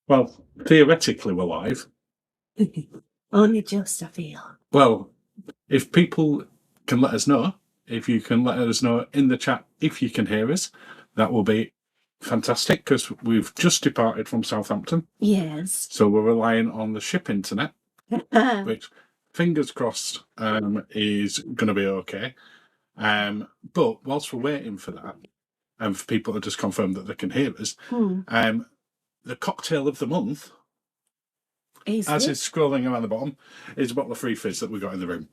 Well, theoretically, we're live. Only just, I feel. Well, if people can let us know, if you can let us know in the chat if you can hear us, that will be fantastic because we've just departed from Southampton. Yes. So we're relying on the ship internet, which, fingers crossed, is going to be okay. But whilst we're waiting for that, and for people to just confirm that they can hear us, the cocktail of the month, as it's scrolling around the bottom, is a bottle of free fizz that we got in the room.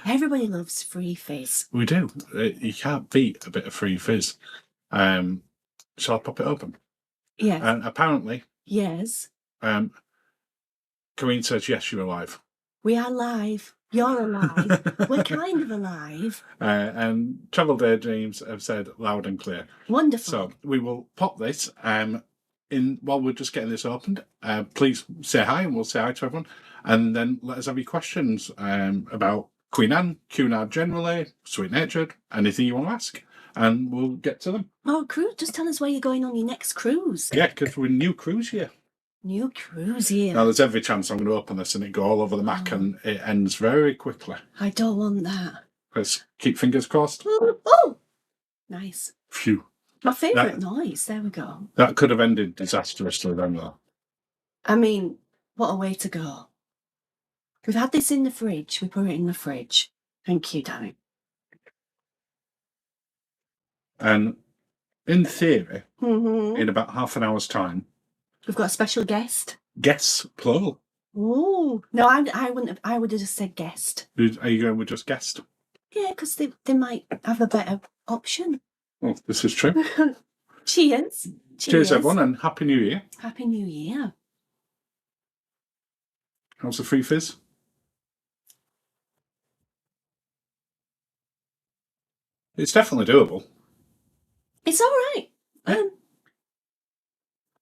Everybody loves free fizz. We do. You can't beat a bit of free fizz. Shall I pop it open? Yes. And apparently, yes. Corinne says, yes, you're alive. We are live. You're alive. We're kind of alive. And Travel Daydreams have said loud and clear. Wonderful. So we will pop this in while we're just getting this opened. Please say hi and we'll say hi to everyone. And then let us have your questions about Queen Anne, Cunard generally, Sweet Natured, anything you want to ask. And we'll get to them. Oh, cruise. Just tell us where you're going on your next cruise. Yeah, because we're new cruise here. New cruise here. Now, there's every chance I'm going to open this and it go all over the Mac and it ends very quickly. I don't want that. Let's keep fingers crossed. Oh! Nice. Phew. My favourite noise. There we go. That could have ended disastrously then, though. I mean, what a way to go. We've had this in the fridge. We put it in the fridge. Thank you, Danny. And in theory, in about half an hour's time, we've got a special guest. Guests, plural. Oh no, I wouldn't have. I would have just said guest. Are you going with just guest? Yeah, because they might have a better option. Well, this is true. Cheers. Cheers, everyone, and Happy New Year. Happy New Year. How's the free fizz? It's definitely doable. It's all right.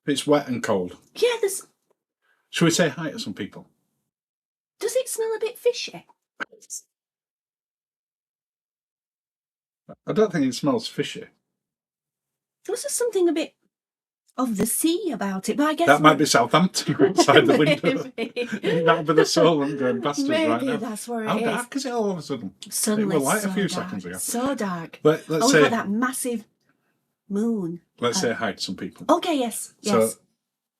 It's wet and cold. Yeah, there's... Shall we say hi to some people? Does it smell a bit fishy? I don't think it smells fishy. Was there something a bit of the sea about it? But I guess... That might be Southampton outside the window. That would be the Solent going past us right now. Maybe that's where it is. How dark is it all of a sudden? Suddenly, it was light so a few dark. seconds ago. So dark. Let's we've say... got that massive moon. Let's say hi to some people. Okay, yes. So,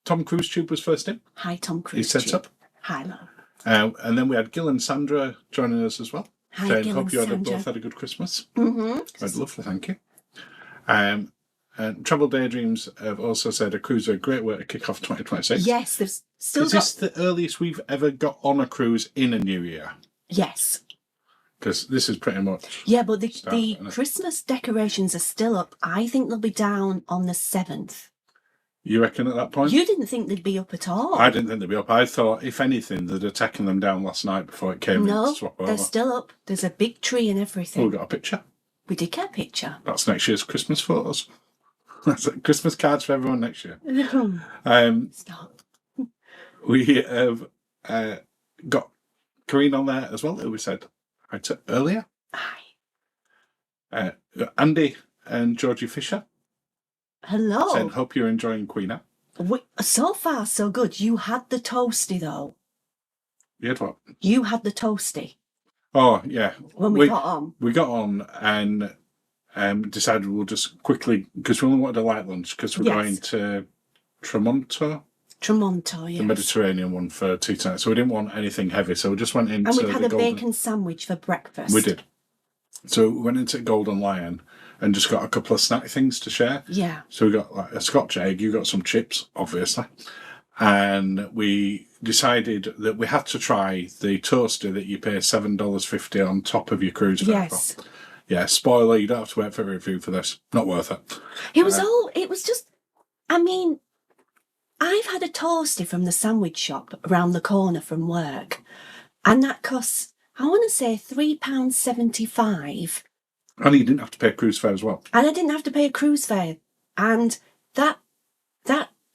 Tom Cruise Tube was first in. Hi, Tom Cruise. He sets up. Hi, love. And then we had Gil and Sandra joining us as well. Hi, saying, Gil hope and you Sandra. both had a good Christmas. Mm-hmm. Lovely, thank you. And Travel Daydreams have also said a cruise is a great way to kick off 2026. Yes, they've still Is this the earliest we've ever got on a cruise in a new year? Yes. Because this is pretty much... Yeah, but the Christmas decorations are still up. I think they'll be down on the 7th. You reckon at that point? You didn't think they'd be up at all. I didn't think they'd be up. I thought, if anything, they'd have taken them down last night before it came in to swap over. They're still up. There's a big tree and everything. Oh, we got a picture. We did get a picture. That's next year's Christmas photos. That's Christmas cards for everyone next year. Stop. We have got Corinne on there as well, who we said hi to earlier. Hi. Andy and Georgie Fisher. Hello. Saying, hope you're enjoying Queen Anne. So far, so good. You had the toasty, though. You had what? You had the toasty. Oh, yeah. When we got on. We got on and decided we'll just quickly, because we only wanted a light lunch, because we're going to Tremonto. Tremonto, yes. The Mediterranean one for tea tonight. So we didn't want anything heavy. So we just went into and we had a bacon sandwich for breakfast. We did. So we went into Golden Lion and just got a couple of snack things to share. Yeah. So we got like a Scotch egg, you got some chips, obviously. And we decided that we had to try the toaster that you pay $7.50 on top of your cruise fare. Yes. Yeah, spoiler, you don't have to wait for a review for this. Not worth it. It was just, I mean, I've had a toasty from the sandwich shop around the corner from work. And that costs, I want to say £3.75. And you didn't have to pay a cruise fare as well. And I didn't have to pay a cruise fare. And that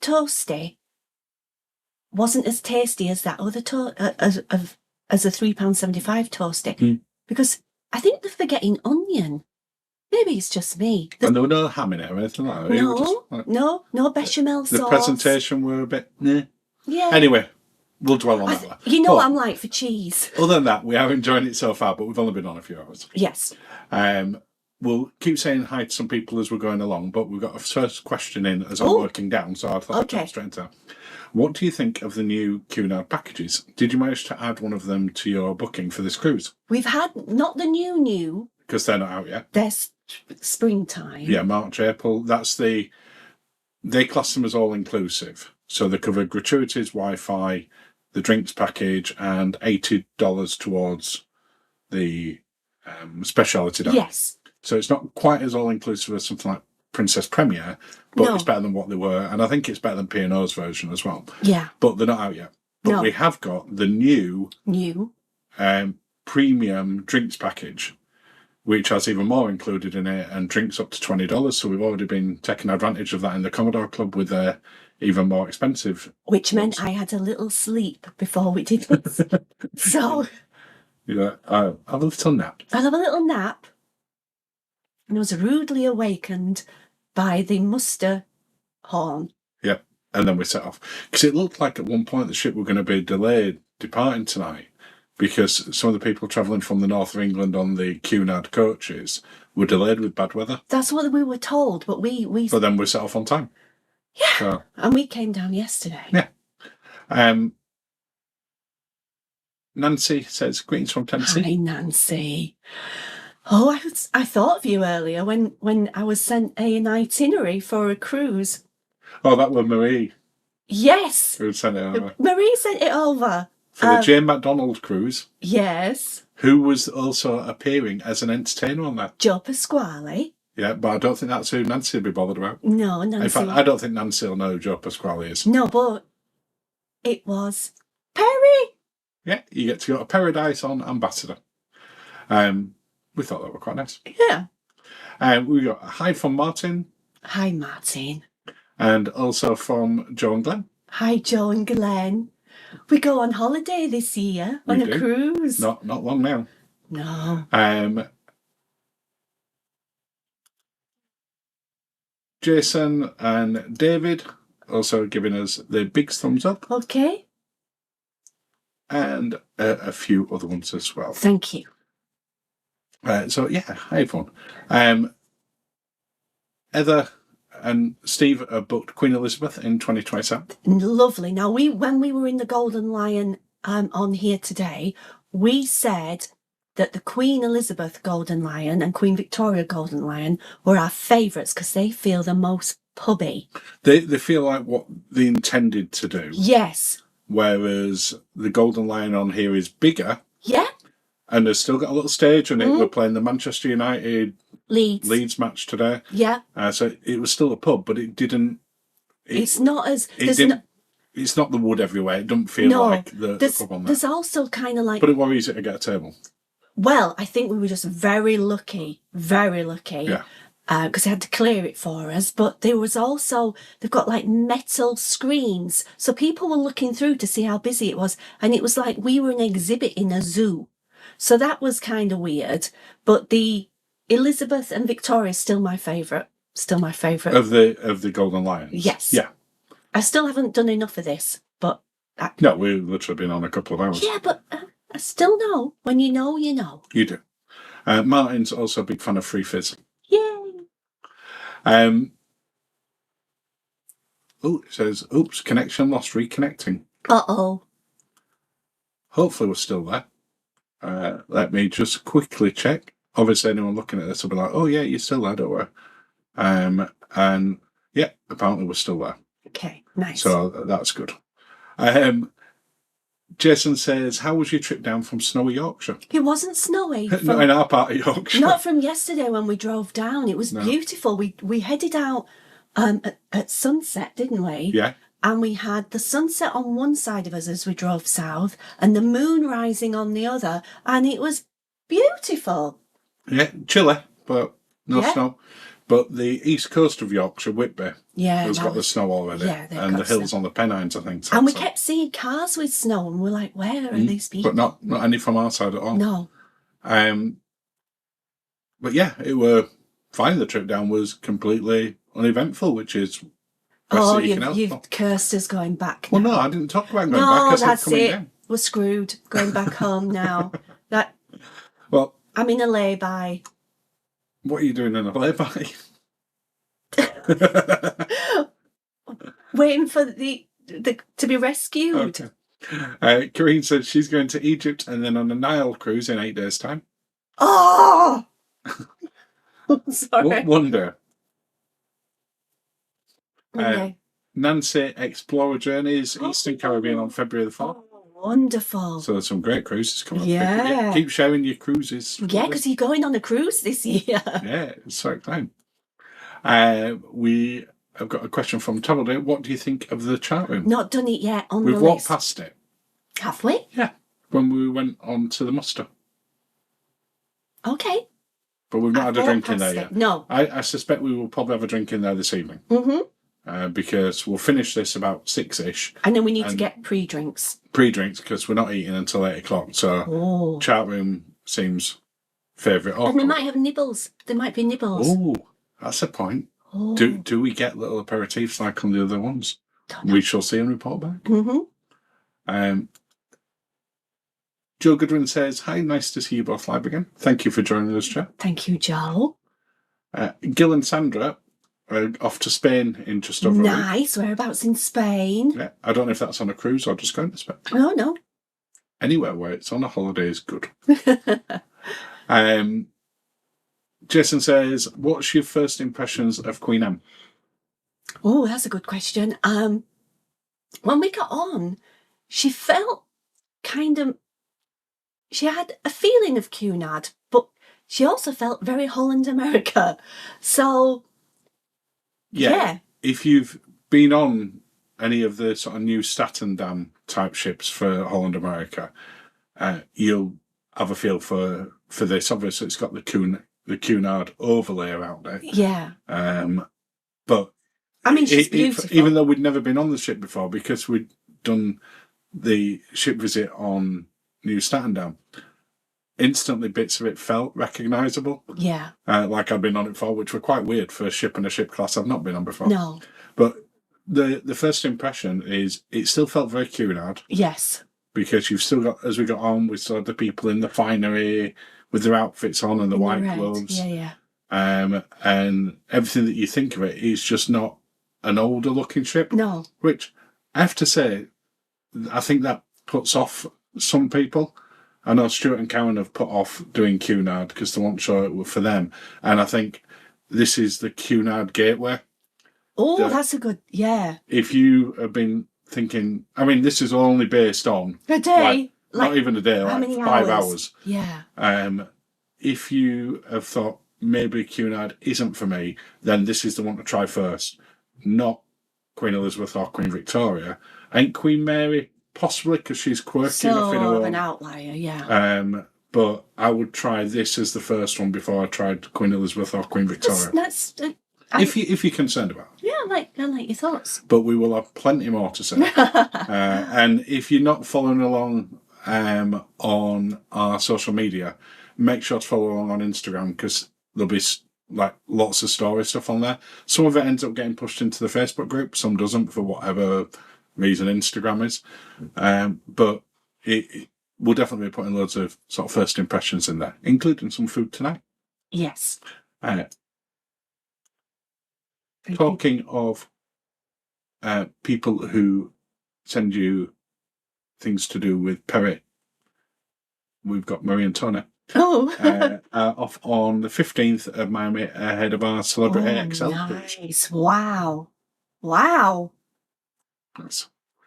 toasty wasn't as tasty as that other as a £3.75 toasty. Because I think they're forgetting onion. Maybe it's just me. And there were no ham in it or anything like that. It was just, like, No bechamel sauce. the presentation were a bit, nah. Yeah. Anyway, we'll dwell on that later. You know what I'm like for cheese. Other than that, we are enjoying it so far, but we've only been on a few hours. Yes. We'll keep saying hi to some people as we're going along, but we've got a first question in as I'm working down, so I thought I'd jump straight into that. What do you think of the new Cunard packages? Did you manage to add one of them to your booking for this cruise? We've had, not the new. Because they're not out yet. They're springtime. Yeah, March, April. They class them as all-inclusive. So they cover gratuities, Wi-Fi, the drinks package, and $80 towards the speciality dining. Yes. So it's not quite as all-inclusive as something like Princess Premier, but it's better than what they were. And I think it's better than P&O's version as well. Yeah. But they're not out yet. But we have got the new premium drinks package, which has even more included in it and drinks up to $20. So we've already been taking advantage of that in the Commodore Club with their even more expensive. Which meant I had a little sleep before we did this. So... Yeah, I'll have a little nap. I'll have a little nap. And I was rudely awakened by the muster horn. Yep, and then we set off. Because it looked like at one point the ship were going to be delayed departing tonight because some of the people travelling from the north of England on the Cunard coaches were delayed with bad weather. That's what we were told, but But then we set off on time. Yeah, so, and we came down yesterday. Yeah. Nancy says, greetings from Tennessee. Hi, Nancy. Oh, I thought of you earlier when I was sent an itinerary for a cruise. Oh, that was Marie. Yes. Who sent it over. Marie sent it over. For the Jane McDonald cruise. Yes. Who was also appearing as an entertainer on that. Joe Pasquale. Yeah, but I don't think that's who Nancy will be bothered about. No, Nancy. In fact, I don't think Nancy will know who Joe Pasquale is. No, but it was Perry. Yeah, you get to go to Paradise on Ambassador. We thought that were quite nice. Yeah. We got a hi from Martin. Hi, Martin. And also from Joe and Glenn. Hi, Joe and Glenn. We go on holiday this year on a cruise. Not long now. No. Jason and David also giving us the big thumbs up. Okay. And a few other ones as well. Thank you. So, yeah, hi everyone. Heather and Steve are booked Queen Elizabeth in 2027. Lovely. Now, when we were in the Golden Lion on here today, we said that the Queen Elizabeth Golden Lion and Queen Victoria Golden Lion were our favourites because they feel the most pubby. They feel like what they intended to do. Yes. Whereas the Golden Lion on here is bigger. Yeah. And they've still got a little stage on it. We're playing the Manchester United Leeds match today. Yeah. So it was still a pub, but it didn't... It's not as... It's not the wood everywhere. It doesn't feel like the pub on there. There's also kind of like... But it was easy to get a table. Well, I think we were just very lucky. Yeah. Because they had to clear it for us. But there was also, they've got like metal screens. So people were looking through to see how busy it was. And it was like we were an exhibit in a zoo. So that was kind of weird. But the Elizabeth and Victoria is still my favourite. Still my favourite. Of the Golden Lions? Yes. Yeah. I still haven't done enough of this, but... No, we've literally been on a couple of hours. Yeah, but I still know. When you know, you know. You do. Martin's also a big fan of Free Fizz. Yay! It says, oops, connection lost, reconnecting. Uh-oh. Hopefully we're still there. Let me just quickly check. Obviously, anyone looking at this will be like, oh, yeah, you're still there, don't worry. And, yeah, apparently we're still there. Okay, nice. So that's good. Jason says, how was your trip down from snowy Yorkshire? It wasn't snowy. Not in our part of Yorkshire. Not from yesterday when we drove down. It was beautiful. We headed out at sunset, didn't we? Yeah. And we had the sunset on one side of us as we drove south and the moon rising on the other. And it was beautiful. Yeah, chilly, but no snow. But the east coast of Yorkshire, Whitby, has got the snow already. Yeah, and the hills on the Pennines, I think. And we kept seeing cars with snow and we're like, where are these people? But not any from our side at all. No. But yeah, it were flying the trip down was completely uneventful, which is Oh, you can help. you've cursed us going back. Well, now. no, I didn't talk about going back. No, I said that's coming it. down. We're screwed. Going back home now. Well, I'm in a lay-by. what are you doing in a lay-by? Waiting for the to be rescued. Okay. Karine said she's going to Egypt and then on a Nile cruise in 8 days' time. Oh! Sorry. What wonder. Okay. Nancy Explorer Journeys, Eastern Caribbean on February the 4th. Oh, wonderful. So there's some great cruises coming up. Yeah. Keep sharing your cruises. Yeah, because you're going on a cruise this year. Yeah, it's so exciting. We have got a question from Travel Day. What do you think of the chat room? Not done it yet on We've the walked list. past it. Have we? Yeah, when we went on to the muster. Okay. But we've not had a walked drink in there past yet. it. No. I suspect we will probably have a drink in there this evening. Mm-hmm. Because we'll finish this about 6-ish. And then we need to get pre-drinks. Pre-drinks, because we're not eating until 8 o'clock. So chat room seems favourite. And they might have nibbles. There might be nibbles. Oh, that's a point. Oh. Do we get little aperitifs like on the other ones? We shall see and report back. Mm-hmm. Joe Goodwin says, hi, nice to see you both live again. Thank you for joining us, Joe. Thank you, Joe. Gil and Sandra are off to Spain in just over a week. Nice. Whereabouts in Spain? Yeah, I don't know if that's on a cruise or just going to Spain. Oh, no. Anywhere where it's on a holiday is good. Jason says, what's your first impressions of Queen Anne? Oh, that's a good question. When we got on, she felt she had a feeling of Cunard, but she also felt very Holland America. So, yeah. If you've been on any of the sort of new Statendam type ships for Holland America, you'll have a feel for this. Obviously, it's got the Cunard overlay around it. Yeah. But I mean, she's beautiful. Even though we'd never been on the ship before, because we'd done the ship visit on New Statendam, instantly bits of it felt recognisable. Yeah. Like I'd been on it before, which were quite weird for a ship and a ship class I've not been on before. No. But the first impression is it still felt very Cunard. Yes. Because you've still got, as we got on, we saw the people in the finery with their outfits on and the white gloves. Yeah. And everything that you think of it is just not an older looking ship. No. Which I have to say, I think that puts off some people. I know Stuart and Karen have put off doing Cunard because they weren't sure it was for them. And I think this is the Cunard gateway. Oh, that's a good, yeah. If you have been thinking, I mean, this is only based on a day. Not even a day, like 5 hours. Yeah. If you have thought maybe Cunard isn't for me, then this is the one to try first. Not Queen Elizabeth or Queen Victoria. And Queen Mary, possibly, because she's quirky enough in her own. An outlier, yeah. But I would try this as the first one before I tried Queen Elizabeth or Queen Victoria. If you're concerned about it. Yeah, I like your thoughts. But we will have plenty more to say. And if you're not following along on our social media, make sure to follow along on Instagram, because there'll be like lots of story stuff on there. Some of it ends up getting pushed into the Facebook group, some doesn't for whatever reason Instagram is. But we'll definitely be putting loads of sort of first impressions in there, including some food tonight. Yes. Talking of people who send you things to do with Perry, we've got Marie and Tony off on the 15th of Miami ahead of our Celebrity XL cruise. Nice. Wow.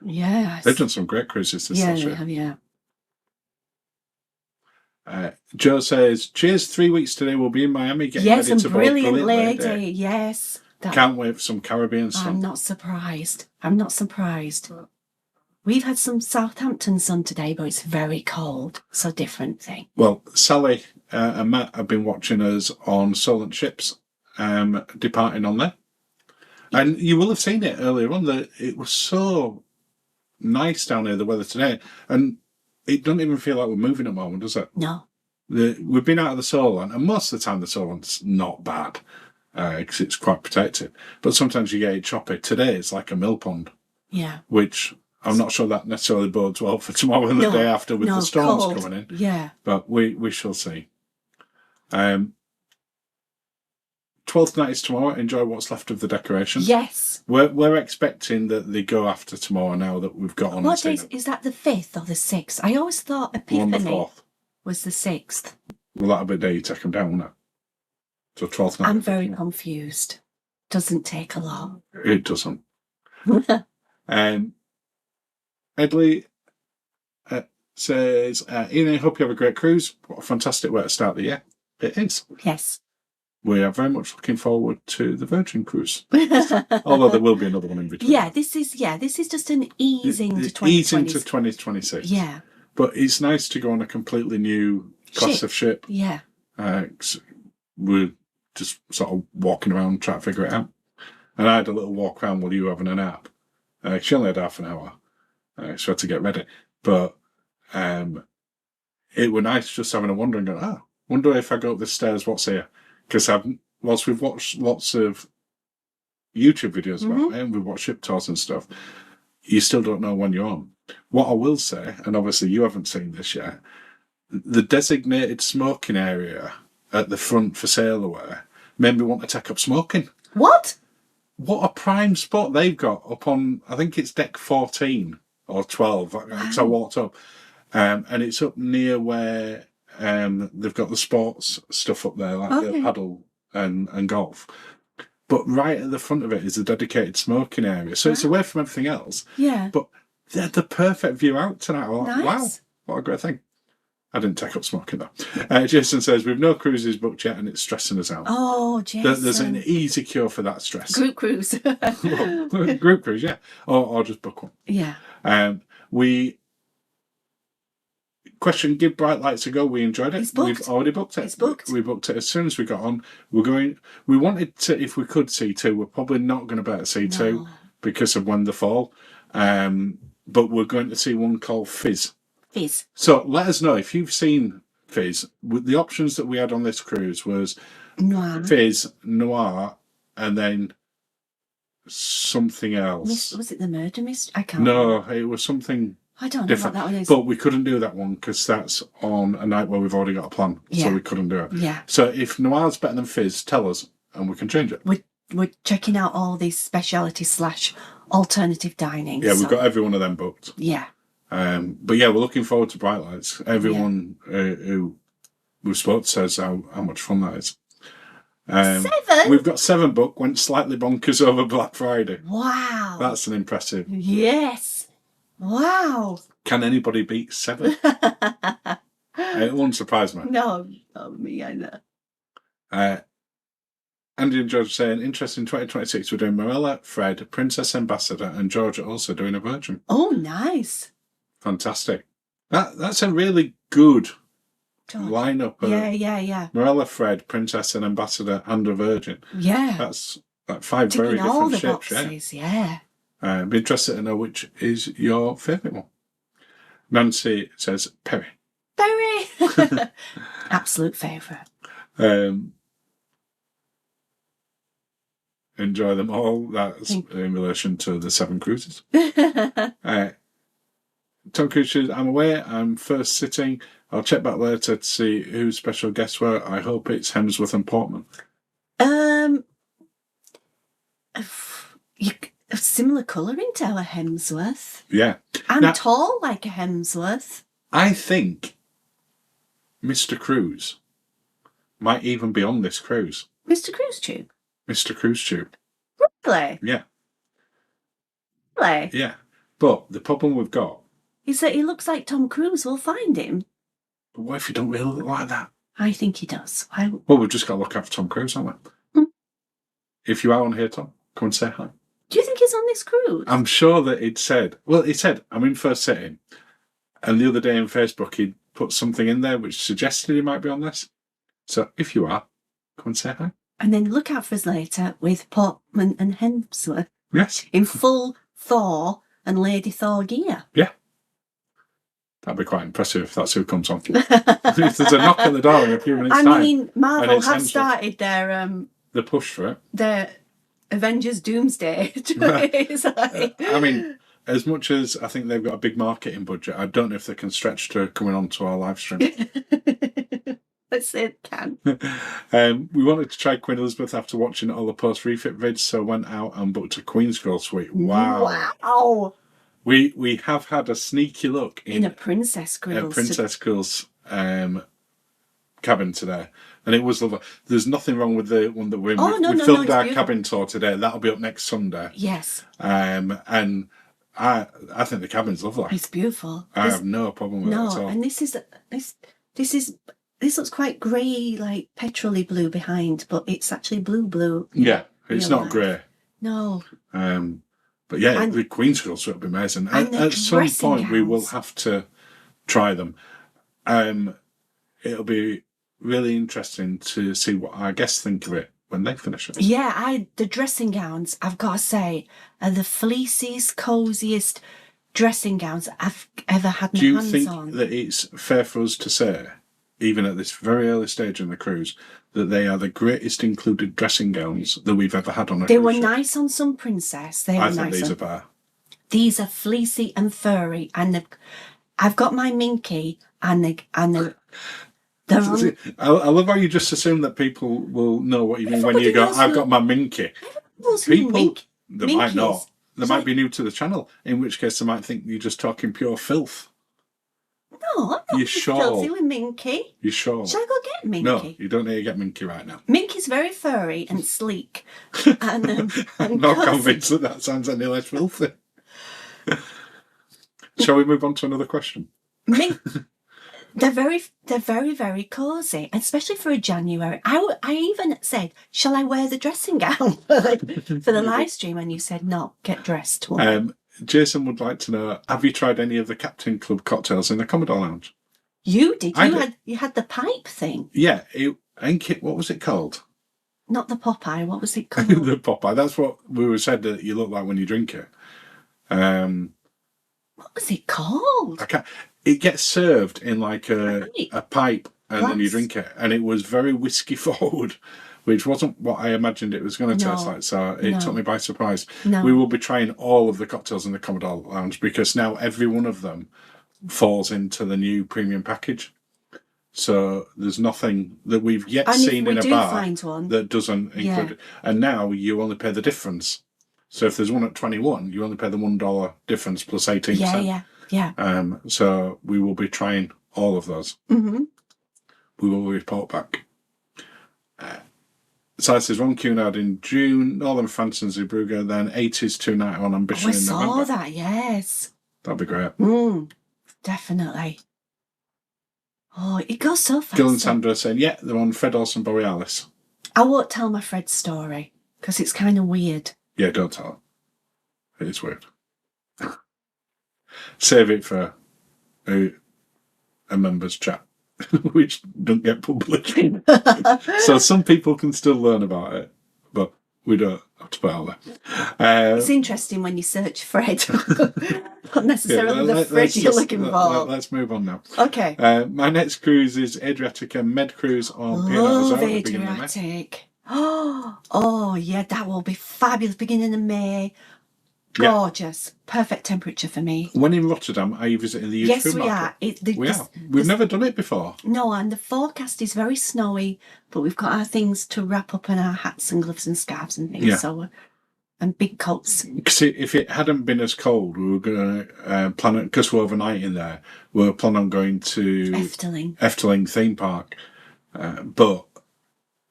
Yes. They've done some great cruises this year. They have, yeah. Joe says, cheers, 3 weeks today. We'll be in Miami getting ready to board brilliant lady. Yes. Can't wait for some Caribbean sun. I'm not surprised. We've had some Southampton sun today, but it's very cold. It's a different thing. Well, Sally and Matt have been watching us on Solent ships departing on there. And you will have seen it earlier on. It was so nice down here, the weather today. And it doesn't even feel like we're moving at the moment, does it? No. we've been out of the Solent, and most of the time the Solent's not bad because it's quite protected. But sometimes you get it choppy. Today it's like a mill pond. Yeah. Which I'm not sure that necessarily bodes well for tomorrow and the day after with the storms cold. coming in. Yeah. But we shall see. 12th night is tomorrow. Enjoy what's left of the decorations. Yes. We're expecting that they go after tomorrow now that we've got on. What day is that, the 5th or the 6th? I always thought Epiphany on the 4th. Was the 6th. Well, that'll be the day you take them down, won't it? So 12th night. I'm very confused. Doesn't take a lot. It doesn't. Edley says, Ian, I hope you have a great cruise. What a fantastic way to start the year. It is. Yes. We are very much looking forward to the Virgin cruise. Although there will be another one in between. Yeah, this is just an easing to 2026. Easing to 2026. Yeah. But it's nice to go on a completely new class of ship. Yeah. We're just sort of walking around trying to figure it out. And I had a little walk around while you were having a nap. She only had half an hour. So I had to get ready. But it was nice just having a wander and going, wonder if I go up the stairs, what's here? Because whilst we've watched lots of YouTube videos about it, and we've watched ship tours and stuff, you still don't know when you're on. What I will say, and obviously you haven't seen this yet, the designated smoking area at the front for sailorwear made me want to take up smoking. What? What a prime spot they've got up on, I think it's deck 14 or 12, because I walked up. And it's up near where they've got the sports stuff up there, like the paddle and golf. But right at the front of it is a dedicated smoking area. So it's away from everything else. Yeah. But they had the perfect view out tonight. I'm like, nice. Wow, what a great thing. I didn't take up smoking though. Jason says, we've no cruises booked yet and it's stressing us out. Oh, Jason. There's an easy cure for that stress. Group cruise. Well, group cruise, yeah. Or just book one. Yeah. Question, give Bright Lights a go. We enjoyed it. It's booked. We've already booked it. It's booked. We booked it as soon as we got on. We wanted to, if we could, C2. We're probably not going to be at C2 because of when they fall. But we're going to see one called Fizz. Fizz. So let us know if you've seen Fizz. The options that we had on this cruise was Fizz, Noir, and then something else. Was it the murder mystery? I can't remember. It was something I don't know different. what that one is. But we couldn't do that one because that's on a night where we've already got a plan. Yeah. So we couldn't do it. Yeah. So if Noir's better than Fizz, tell us and we can change it. We're checking out all these speciality / alternative dining. Yeah, we've got every one of them booked. Yeah. But yeah, we're looking forward to Bright Lights. Everyone who we've spoke to says how much fun that is. 7? We've got 7 booked, went slightly bonkers over Black Friday. Wow. That's an impressive. Yes. Wow. Can anybody beat 7? It won't surprise me. No, not me either. Andy and George saying, interesting 2026, we're doing Morella, Fred, Princess Ambassador, and George are also doing a Virgin. Oh, nice. Fantastic. That's a really good lineup. Yeah. Morella, Fred, Princess and Ambassador, and a Virgin. Yeah. That's like 5 Ticking very all different the ships. boxes, yeah. Be interested to know which is your favourite one. Nancy says Perry. Perry! Absolute favourite. Enjoy them all. That's in relation to the 7 cruises. Tom Cruise says, I'm away. I'm first sitting. I'll check back later to see who special guests were. I hope it's Hemsworth and Portman. A similar colouring to our Hemsworth. Yeah. And now, tall like a Hemsworth. I think Mr. Cruise might even be on this cruise. Mr. Cruise Tube? Mr. Cruise Tube. Really? Yeah. Really? Yeah. But the problem we've got is that he looks like Tom Cruise. We'll find him. But what if he don't really look like that? I think he does. Well, we've just got to look out for Tom Cruise, haven't we? If you are on here, Tom, come and say hi. Do you think he's on this cruise? I'm sure that it said, I'm in first sitting. And the other day on Facebook, he'd put something in there which suggested he might be on this. So if you are, come and say hi. And then look out for us later with Portman and Hemsworth. Yes. In full Thor and Lady Thor gear. Yeah. That'd be quite impressive if that's who comes on. If there's a knock at the door in a few minutes' time. I mean, Marvel it's have Angela. started their The push for it. their Avengers Doomsday. It's like... I mean, as much as I think they've got a big marketing budget, I don't know if they can stretch to coming on to our live stream. Let's say it can. We wanted to try Queen Elizabeth after watching all the post-refit vids, so went out and booked a Queen's Girl suite. Wow. We have had a sneaky look In a Princess Girls. Princess Girls cabin today. And it was lovely. There's nothing wrong with the one that we're in. We filmed our cabin tour today. That'll be up next Sunday. Yes. And I think the cabin's lovely. It's beautiful. I have no problem with it at all. And this looks quite grey, like petrol-y blue behind, but it's actually blue. Yeah, it's not grey. No. But yeah, the Queen's Girls would be amazing. At some point, we will have to try them. It'll be really interesting to see what our guests think of it when they finish it. Yeah, the dressing gowns, I've got to say, are the fleeciest, cosiest dressing gowns I've ever had my hands on. Do you think that it's fair for us to say, even at this very early stage in the cruise, that they are the greatest included dressing gowns that we've ever had on a cruise ship? They were nice on some Princess. I think these are better. These are fleecy and furry, and I've got my Minky, and they're on... I love how you just assume that people will know what you mean when you go, I've got my Minky. People, they might not. They might be new to the channel, in which case they might think you're just talking pure filth. No, I'm not filthy with Minky. You sure? Shall I go get Minky? No, you don't need to get Minky right now. Minky's very furry and sleek. I'm not convinced that sounds any less filthy. Shall we move on to another question? They're very, very cosy, especially for a January. I even said, shall I wear the dressing gown for the live stream? And you said, no, get dressed. Jason would like to know, have you tried any of the Captain Club cocktails in the Commodore Lounge? You did. You had the pipe thing. Yeah. What was it called? Not the Popeye. What was it called? The Popeye. That's what we were said that you look like when you drink it. What was it called? It gets served in like a pipe and then you drink it. And it was very whiskey forward, which wasn't what I imagined it was going to taste like. So it took me by surprise. No. We will be trying all of the cocktails in the Commodore Lounge because now every one of them falls into the new premium package. So there's nothing that we've yet seen in a bar that doesn't include it. And now you only pay the difference. So if there's one at 21, you only pay the $1 difference plus 18%. Yeah. So we will be trying all of those. Mm-hmm. We will report back. So this is one Cunard in June, Northern France and Zeebrugge, then 80s 291 Ambition in November. I saw that, yes. That'd be great. Definitely. Oh, it goes so fast. Gil and Sandra saying, yeah, they're on Fred Olsen Borealis. I won't tell my Fred story, because it's kind of weird. Yeah, don't tell it. It is weird. Save it for a members chat, which don't get published. So some people can still learn about it, but we don't have to put it out there. It's interesting when you search Fred. Not necessarily the Fred you're looking for. Let's move on now. Okay. My next cruise is Adriatic Med Cruise on Love Adriatic. Oh, yeah, that will be fabulous. Beginning of May. Gorgeous. Yeah. Perfect temperature for me. When in Rotterdam, are you visiting the huge food market? We are. We've never done it before. No, and the forecast is very snowy, but we've got our things to wrap up and our hats and gloves and scarves and things. Yeah. And big coats. Because if it hadn't been as cold, we were going to plan it, because we're overnight in there, we were planning on going to Efteling theme park. But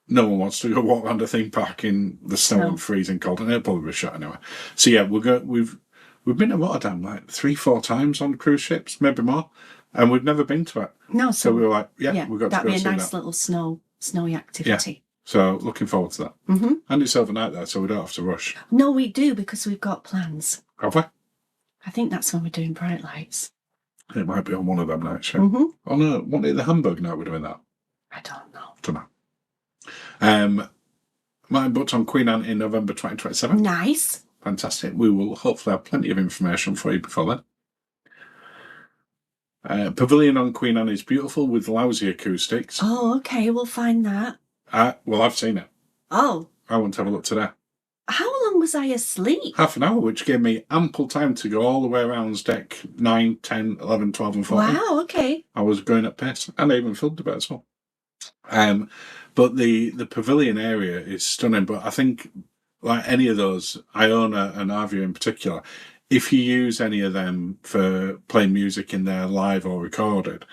no one wants to go walk around a theme park in the snow and freezing cold, and it'll probably be shut anyway. So yeah, we've been to Rotterdam like 3-4 times on cruise ships, maybe more, and we've never been to it. No, so we were like, we've got to go see that. That'd be a nice little snowy activity. Yeah. So looking forward to that. Mm-hmm. And it's overnight there, so we don't have to rush. No, we do, because we've got plans. Have we? I think that's when we're doing Bright Lights. It might be on one of them nights. Yeah. Mm-hmm. Oh no, wasn't it the Hamburg night we're doing that? I don't know. Mine booked on Queen Anne in November 2027. Nice. Fantastic. We will hopefully have plenty of information for you before then. Pavilion on Queen Anne is beautiful with lousy acoustics. Oh, okay, we'll find that. Well, I've seen it. Oh. I want to have a look today. How long was I asleep? Half an hour, which gave me ample time to go all the way around deck 9, 10, 11, 12 and 14. Wow, okay. I was going at pace, and I even filmed a bit as well. But the pavilion area is stunning, but I think, like any of those, Iona and Arvia in particular, if you use any of them for playing music in there live or recorded,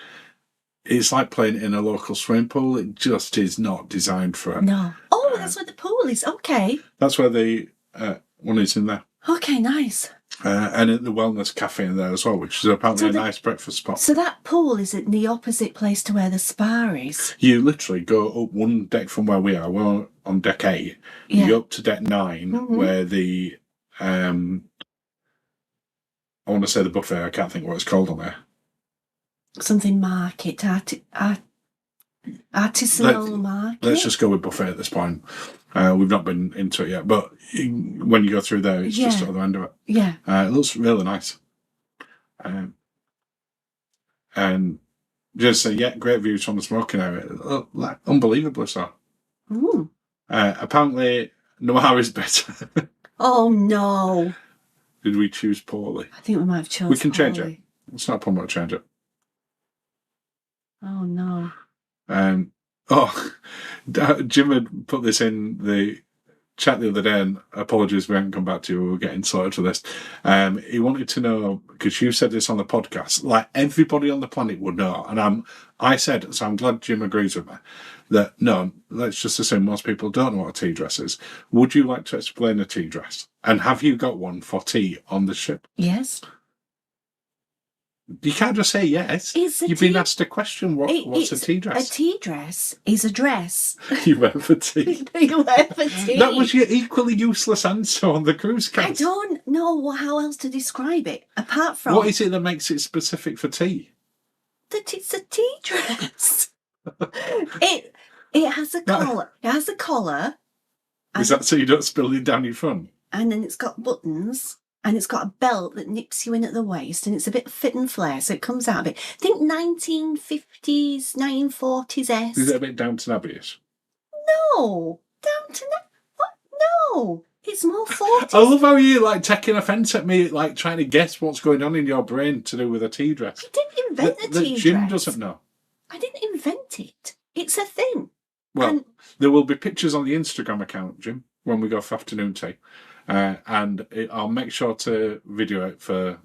it's like playing in a local swimming pool. It just is not designed for it. No. Oh, that's where the pool is. Okay. That's where the one is in there. Okay, nice. And at the Wellness Cafe in there as well, which is apparently a nice breakfast spot. So that pool is at the opposite place to where the spa is? You literally go up one deck from where we are. We're on deck 8. Yeah. You go up to deck 9, where the... I want to say the buffet. I can't think what it's called on there. Something market. Artisanal market? Let's just go with buffet at this point. We've not been into it yet, but when you go through there, it's just at the other end of it. Yeah. It looks really nice. And just say, great views from the smoking area. Like, unbelievably so. Ooh. Apparently, Noir is better. Oh, no. Did we choose poorly? I think we might have chosen We can change it. It's not a problem to change it. Oh, no. Jim had put this in the chat the other day, and apologies we haven't come back to you. We were getting sorted for this. He wanted to know, because you said this on the podcast, like everybody on the planet would know, and I said, so I'm glad Jim agrees with me, that no, let's just assume most people don't know what a tea dress is. Would you like to explain a tea dress? And have you got one for tea on the ship? Yes. You can't just say yes. You've been asked a question. What's a tea dress? A tea dress is a dress. You wear for tea. You wear for tea. That was your equally useless answer on the cruise cast. I don't know how else to describe it, apart from... What is it that makes it specific for tea? That it's a tea dress. It has a collar. It has a collar. Is that so you don't spill it down your front? And then it's got buttons. And it's got a belt that nips you in at the waist, and it's a bit fit and flare, so it comes out a bit. Think 1950s, 1940s-esque. Is it a bit Downton Abbey-ish? No. Downton Abbey? What? No. It's more 40s. I love how you taking offence at me, trying to guess what's going on in your brain to do with a tea dress. I didn't invent the tea dress. Jim doesn't know. I didn't invent it. It's a thing. Well, there will be pictures on the Instagram account, Jim, when we go for afternoon tea. And I'll make sure to video it for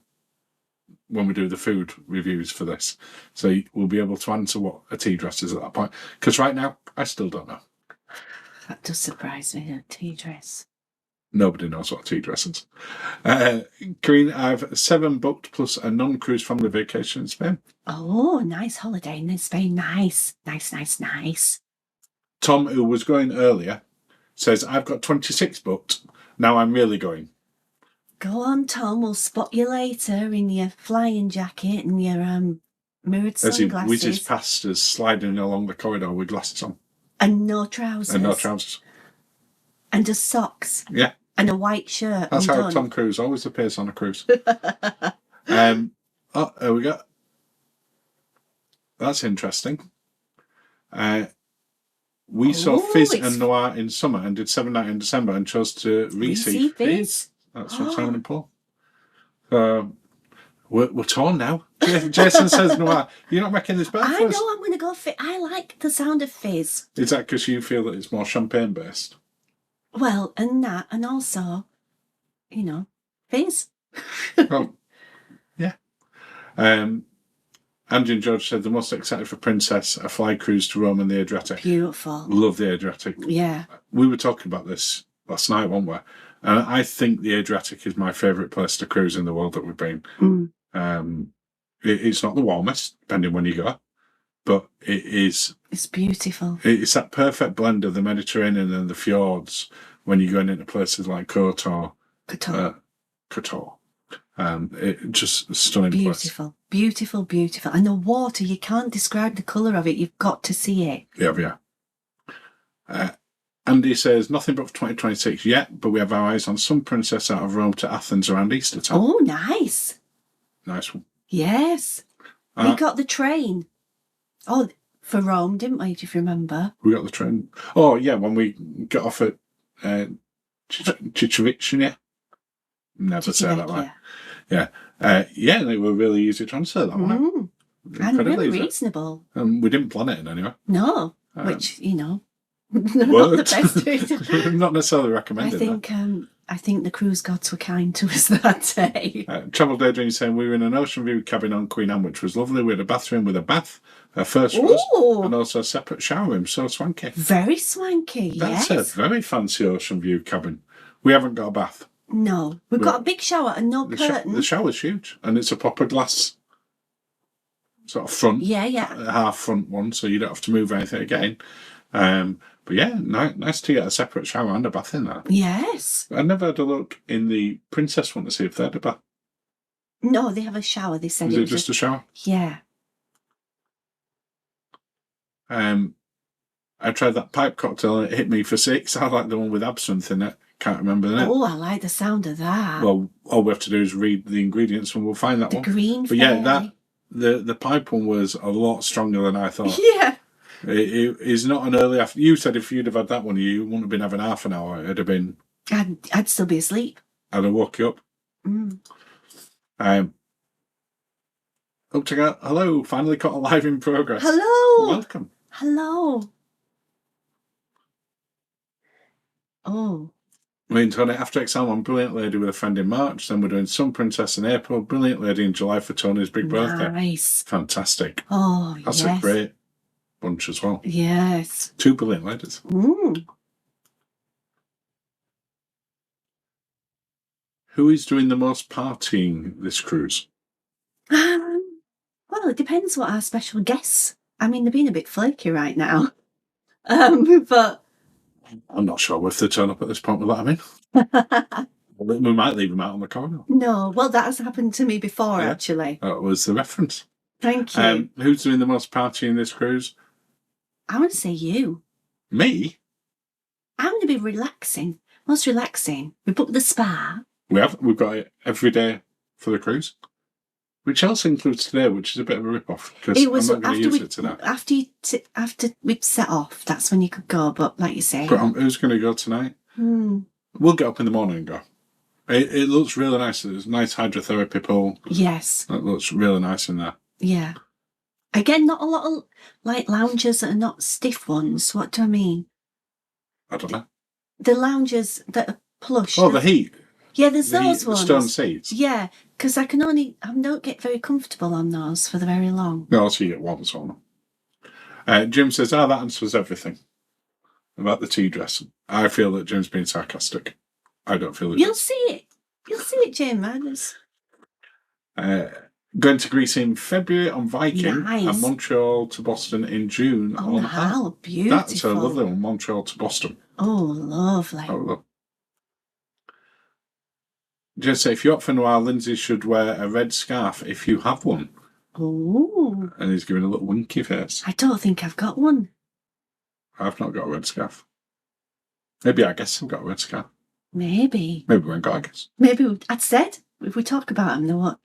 when we do the food reviews for this. So we'll be able to answer what a tea dress is at that point. Because right now, I still don't know. That does surprise me, a tea dress. Nobody knows what a tea dress is. Karine, I've 7 booked plus a non-cruise family vacation in Spain. Oh, nice holiday in Spain. Nice. Nice. Tom, who was going earlier, says, I've got 26 booked. Now I'm really going. Go on, Tom. We'll spot you later in your flying jacket and your mirrored sunglasses. As he whizzes past us, sliding along the corridor with glasses on. And no trousers. And just socks. Yeah. And a white shirt. That's how Tom Cruise always appears on a cruise. There we go. That's interesting. We saw Fizz and Noir in summer and did 7 nights in December and chose to receive Fizz. That's from Simon and Paul. We're torn now. Jason says Noir. You're not making this better for us. I know I'm going to go Fizz. I like the sound of Fizz. Is that because you feel that it's more champagne based? Well, and that, and also, Fizz. Well, yeah. Angie and George said the most excited for Princess, a fly cruise to Rome and the Adriatic. Beautiful. Love the Adriatic. Yeah. We were talking about this last night, weren't we? And I think the Adriatic is my favourite place to cruise in the world that we've been. It's not the warmest, depending when you go, but it is. It's beautiful. It's that perfect blend of the Mediterranean and the fjords when you're going into places like Kotor. It just a stunning beautiful place. Beautiful. And the water, you can't describe the colour of it. You've got to see it. Yeah. Andy says, nothing but for 2026 yet, but we have our eyes on some princess out of Rome to Athens around Easter time. Oh, nice. Nice one. Yes. We got the train. Oh, for Rome, didn't we? Do you remember? We got the train. Oh, yeah, when we got off at Chichevich, never say that right. Yeah. Yeah, they were really easy to transfer, that one. And really reasonable. We didn't plan it in any way. No, which, not worked. the best. Not necessarily recommended. I think the cruise gods were kind to us that day. Travel Daydream saying we were in an ocean view cabin on Queen Anne, which was lovely. We had a bathroom with a bath, first for us, and also a separate shower room. So swanky. Very swanky, That's a very fancy ocean view cabin. We haven't got a bath. No. We've got a big shower and no curtain. The shower's huge, and it's a proper glass sort of front. Yeah. Half front one, so you don't have to move anything again. But yeah, nice to get a separate shower and a bath in there. Yes. I never had a look in the Princess one to see if they had a bath. No, they have a shower. They said Is it just a shower? Yeah. I tried that pipe cocktail and it hit me for 6. I like the one with absinthe in it. Can't remember the name. Oh, I like the sound of that. Well, all we have to do is read the ingredients and we'll find that one. The green But yeah, the pipe one was a lot stronger than I thought. Yeah. It is not an early after. You said if you'd have had that one, you wouldn't have been having half an hour. It'd have been. I'd still be asleep. I'd have woke you up. Up to go. Hello, finally caught a live in progress. Hello. Welcome. Hello. Oh. Me and Tony, after exam on Brilliant Lady with a friend in March. Then we're doing Sun Princess in April, Brilliant Lady in July for Tony's big birthday. Nice. Fantastic. Oh, That's a great bunch as well. Yes. 2 brilliant ladies. Who is doing the most partying this cruise? Well, it depends what our special guests. I mean, they're being a bit flaky right now. But I'm not sure if they turn up at this point with that, I mean. We might leave them out on the corridor. No, well, that has happened to me before, actually. That was the reference. Thank you. Who's doing the most partying this cruise? I want to say you. Me? I'm going to be relaxing. Most relaxing. We booked the spa. We've got it every day for the cruise. Which also includes today, which is a bit of a rip-off, because I'm not going to use it tonight. After we'd set off, that's when you could go, but like you say... But who's going to go tonight? We'll get up in the morning and go. It looks really nice. There's a nice hydrotherapy pool. Yes. It looks really nice in there. Yeah. Again, not a lot of lounges that are not stiff ones. What do I mean? I don't know. The lounges that are plush. Oh, the heat. Yeah, there's those ones. Stone seats. Yeah, because I don't get very comfortable on those for the very long. No, so you get one sort of. Jim says, that answers everything about the tea dress. I feel that Jim's being sarcastic. I don't feel it. You'll see it. You'll see it, Jim. Going to Greece in February on Viking. Nice. And Montreal to Boston in June on how beautiful. That's a lovely one, Montreal to Boston. Oh, lovely. Oh, look. Just say, if you're up for a while, Lindsay should wear a red scarf if you have one. Oh. And he's giving a little winky face. I don't think I've got one. I've not got a red scarf. Maybe I guess I've got a red scarf. Maybe we haven't got, I guess. Maybe, I'd said, if we talk about them, then what?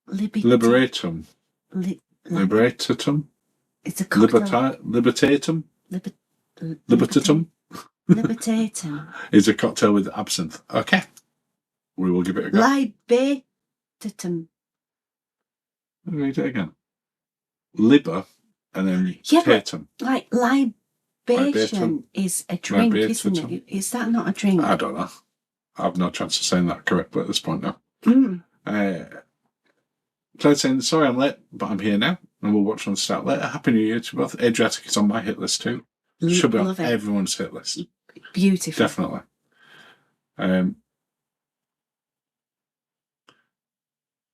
Liberatum. Liberatatum? It's a cocktail. Libertatum? Libertatum? Libertatum. Is a cocktail with absinthe. Okay. We will give it a go. Libertatum. Read it again. Liber and then tatum. Like libation is a drink, isn't it? Is that not a drink? I don't know. I have no chance of saying that correctly at this point now. Claire's saying, sorry I'm late, but I'm here now, and we'll watch on start later. Happy New Year to both. Adriatic is on my hit list too. Should be on everyone's hit list. Beautiful. Definitely.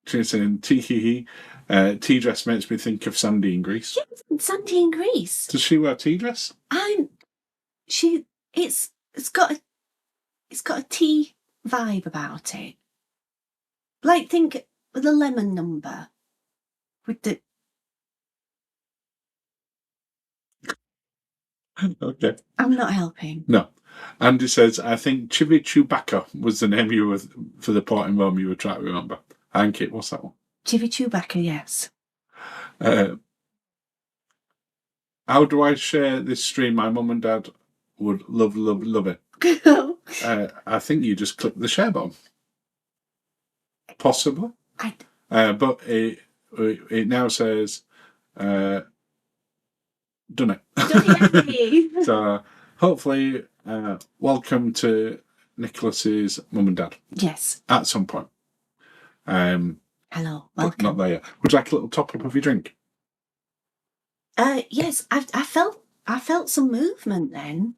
She's saying, tea dress makes me think of Sandy in Greece. Yeah, Sandy in Greece. Does she wear tea dress? It's got a tea vibe about it. Like, think with the lemon number. With the... Okay. I'm not helping. No. Andy says, I think Chibi Chewbacca was the name you were, for the part in Rome you were trying to remember. I think it was that one. Chivy Chewbacca, yes. How do I share this stream? My mum and dad would love it. I think you just click the share button. Possibly. But it now says done it. So hopefully welcome to Nicholas's mum and dad. Yes. At some point. Hello, welcome. Not there yet. Would you like a little top up of your drink? Yes, I felt some movement then.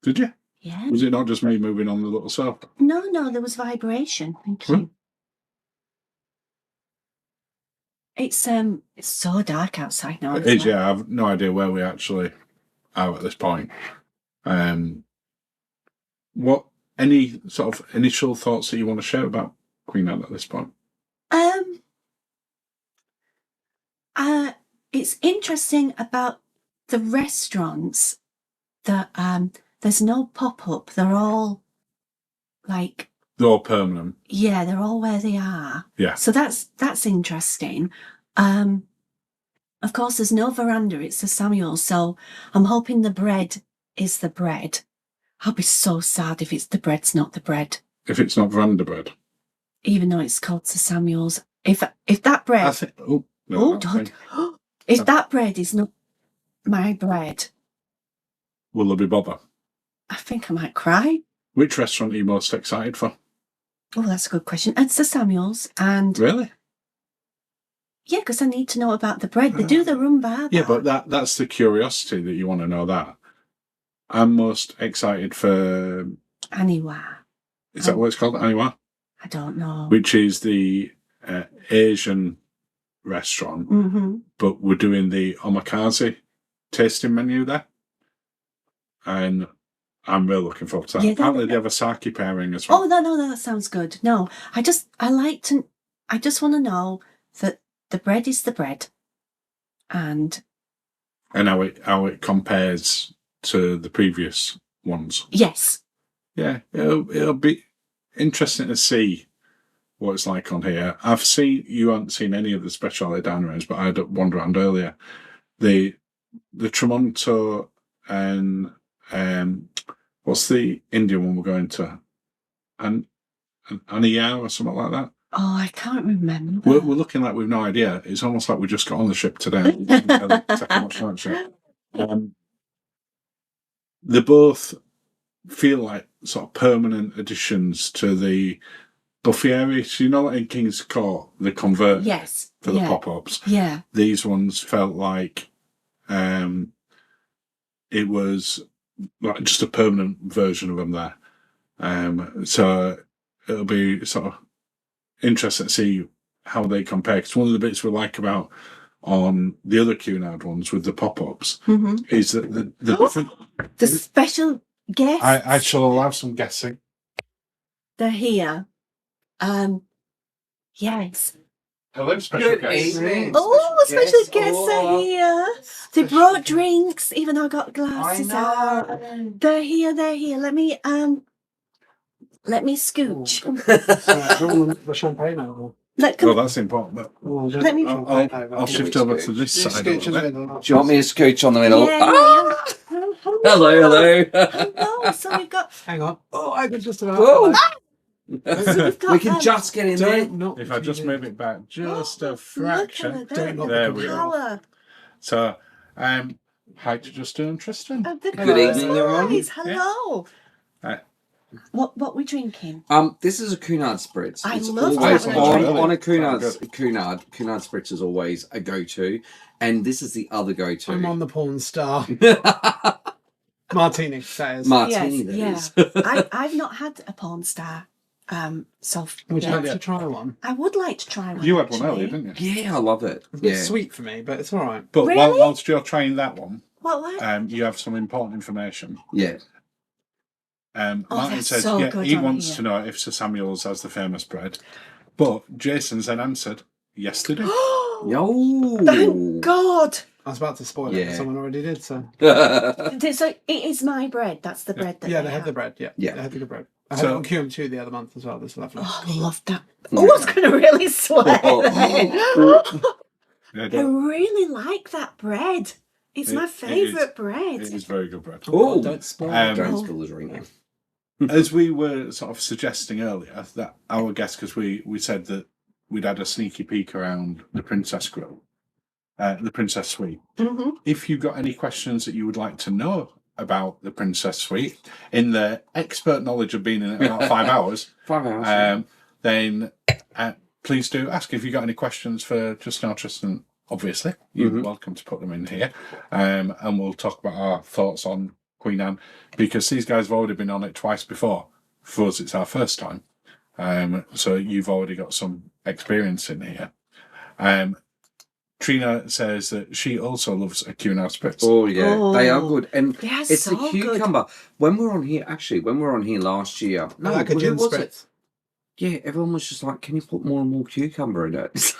Did you? Yeah. Was it not just me moving on the little sofa? No, there was vibration. Thank you. It's so dark outside now. It is, yeah. I have no idea where we actually are at this point. What any sort of initial thoughts that you want to share about Cunard at this point? It's interesting about the restaurants that there's no pop-up. They're all like... They're all permanent. Yeah, they're all where they are. Yeah. So that's interesting. Of course, there's no veranda. It's the Samuel. So I'm hoping the bread is the bread. I'll be so sad if it's the bread's not the bread. If it's not veranda bread. Even though it's called Sir Samuel's. If that bread... I think... Oh, no, oh, God. If that bread is not my bread... Will there be bother? I think I might cry. Which restaurant are you most excited for? Oh, that's a good question. It's Sir Samuel's and... Really? Yeah, because I need to know about the bread. They do the rum bar. Yeah, but that's the curiosity that you want to know that. I'm most excited for... Aniwa. Is that what it's called? Aniwa? I don't know. Which is the Asian restaurant, but we're doing the omakase tasting menu there. And I'm really looking forward to that. Yeah, apparently they have a sake pairing as well. Oh, no, that sounds good. No, I just want to know that the bread is the bread. And how it compares to the previous ones. Yes. Yeah, it'll be interesting to see what it's like on here. You haven't seen any of the specialty dining rooms, but I had wandered around earlier. The Tramonto and what's the Indian one we're going to? Aniya or something like that. Oh, I can't remember. We're looking like we've no idea. It's almost like we just got on the ship today. They both feel like sort of permanent additions to the buffet area. So you know, like in King's Court, they convert for the pop-ups. Yeah. These ones felt like it was like just a permanent version of them there. So it'll be sort of interesting to see how they compare. Because one of the bits we like about on the other Cunard ones with the pop-ups is that the different... The special guests. I shall allow some guessing. They're here. Yes. Hello, special guests. Oh, special guests are here. They brought drinks, even though I got glasses out. They're here. Let me scooch. The champagne over. Well, that's important. Let me. I'll shift over to this side. Do you want me to scooch on the middle? Yeah. Hello. Hello. So we've got. Hang on. Oh, I could just about. Whoa. So we've got, we can just get in there. If I just move it back just a fraction. There we go. So, hi to Justin and Tristan. Good evening, everyone. Hello. What we drinking? This is a Cunard spritz. I It's love always that on a Cunard spritz is always a go-to, and this is the other go-to. I'm on the porn star. Martini, that is. Martini, yes, that is. I've not had a porn star. So would you like to try one? I would like to try one. You had one earlier, didn't you? Yeah, I love it. It's a bit sweet for me, but it's all right. But really? whilst you're trying that one, what? You have some important information. Yeah. Martin says, he wants to know if Sir Samuel's has the famous bread. But Jason then answered, yesterday. Yo! Thank God! I was about to spoil it, but someone already did, so. So it is my bread. That's the bread that they have the bread, yeah. They have the good bread. I had it on QM2 the other month as well. That's lovely. Oh, I love that. Oh, I was going to really swear. I really like that bread. It's my favourite bread. It is very good bread. Oh, don't spoil it. Don't spill the drink. As we were sort of suggesting earlier, that our guest, because we said that we'd had a sneaky peek around the Princess Grill, the Princess Suite. Mm-hmm. If you've got any questions that you would like to know about the Princess Suite, in the expert knowledge of being in it about 5 hours, 5 hours. then please do ask. If you've got any questions for Justin or Tristan, obviously, you're welcome to put them in here. And we'll talk about our thoughts on Queen Anne, because these guys have already been on it twice before. For us, it's our first time. So you've already got some experience in here. Trina says that she also loves a Cunard Spritz. Oh yeah, they are good, and Yes, it's so the cucumber. When we were on here last year, no, Like a who gin was it? spritz. Yeah, everyone was just like, "Can you put more and more cucumber in it?"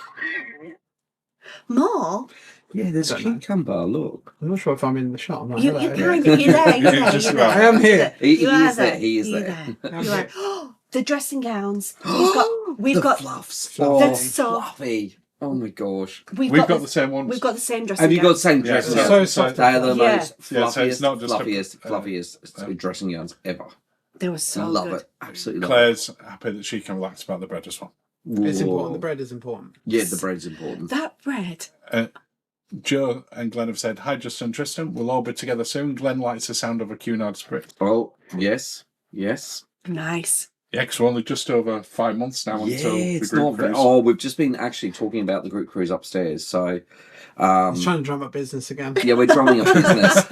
More? Yeah, there's Don't know. cucumber. Look, I'm not sure if I'm in the shot. I'm like, You hello. kind of, you're there, you're there, Just you're about. there. I am here. he You are is there. there. He is You're there. You are. Oh, the dressing gowns. We've the got fluffs. Fluffy. That's so- fluffy. Oh my gosh. we've We've got got the same ones. We've got the same dressing Have you got the gowns. same Yeah, dressing so gowns? soft. They are the Yeah. most Yeah, so it's fluffiest, not just a- fluffiest dressing gowns ever. They were so I love good. it. Absolutely love Claire's happy that she can relax about the bread as well. it. It's Whoa. important. The bread is important. Yeah, the bread's important. That bread. Joe and Glenn have said, "Hi, Justin and Tristan. We'll all be together soon. Glenn likes the sound of a Cunard Spritz." Oh, yes. Yes. Nice. Yeah, because we're only just over 5 months now until the it's group not cruise. Oh, we've just been actually talking about the group cruise upstairs. So, He's trying to drum up business again. yeah, we're drumming up business.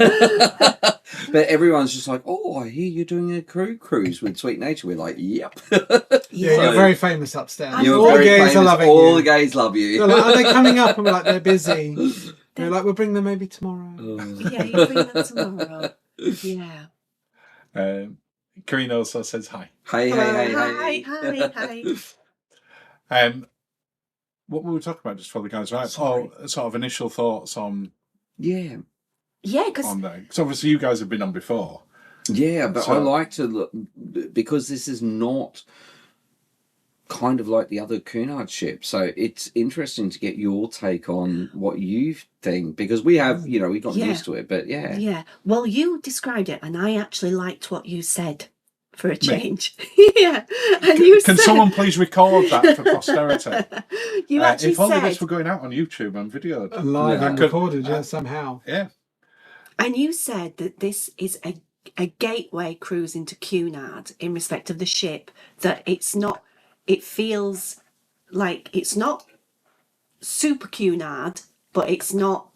But everyone's just like, "Oh, I hear you're doing a cruise with Sweet Nature." We're like, "Yep." Yeah, you're very famous upstairs. You're All the very gays famous. are loving All you. the gays love you. They're like, are they coming up? And we're like, they're busy. They're like, we'll bring them maybe tomorrow. Yeah, you bring that tomorrow. Yeah. Karina also says hi. Hey, hey. Hi. What were we talking about just for the guys, right? Oh, sort of initial thoughts on Yeah. Yeah, because that. Because obviously you guys have been on before. Yeah, but So- I like to look, because this is not kind of like the other Cunard ship. So it's interesting to get your take on what you think, because we have, we've gotten Yeah. used to it, but yeah. Well, you described it, and I actually liked what you said for a change. Yeah, and you Can said, someone please record that for posterity? you actually if only said, this were going out on YouTube and videoed. Live Yeah. and recorded, somehow. Yeah. and you said that this is a gateway cruise into Cunard in respect of the ship. That it feels like it's not super Cunard, but it's not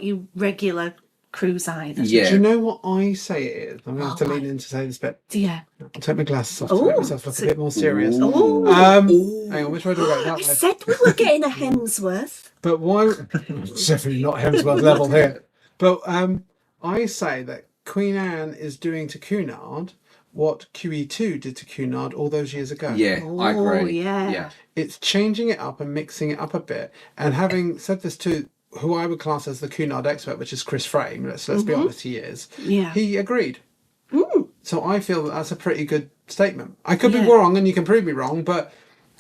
your regular cruise either. Yeah. Do you know what I say it is? I'm going to have to Oh, lean in to say this bit. Yeah. I'll take my glasses off to Oh, make myself look a bit more serious. Oh. Hang on, which way do I go? I That way. said we were getting a Hemsworth. But why? Definitely not Hemsworth level here. But I say that Queen Anne is doing to Cunard what QE2 did to Cunard all those years ago. Yeah, I agree. Oh, yeah. Yeah. It's changing it up and mixing it up a bit. And having said this to who I would class as the Cunard expert, which is Chris Frame, let's be honest, he is. Yeah. He agreed. So I feel that that's a pretty good statement. I could be Yeah. wrong, and you can prove me wrong, but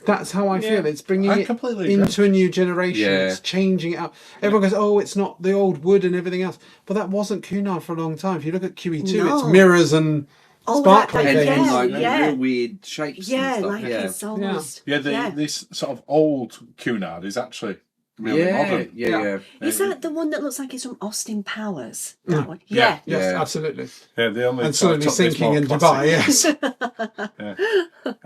that's how I feel. It's bringing I it completely agree. into a new generation. Yeah. It's changing it up. Everyone goes, "Oh, it's not the old wood and everything else," but that wasn't Cunard for a long time. If you look at QE2, No. it's mirrors and Oh, sparkly that- And things. yeah, like yeah. real weird shapes Yeah, and stuff. like it's almost. Yeah, this sort of old Cunard is actually really modern. Yeah. Is that the one that looks like it's from Austin Powers? Yeah. That one? Yeah. Yeah. Yes, Yeah. absolutely. Yeah, they only And sort of slowly took this more sinking in classic. Dubai.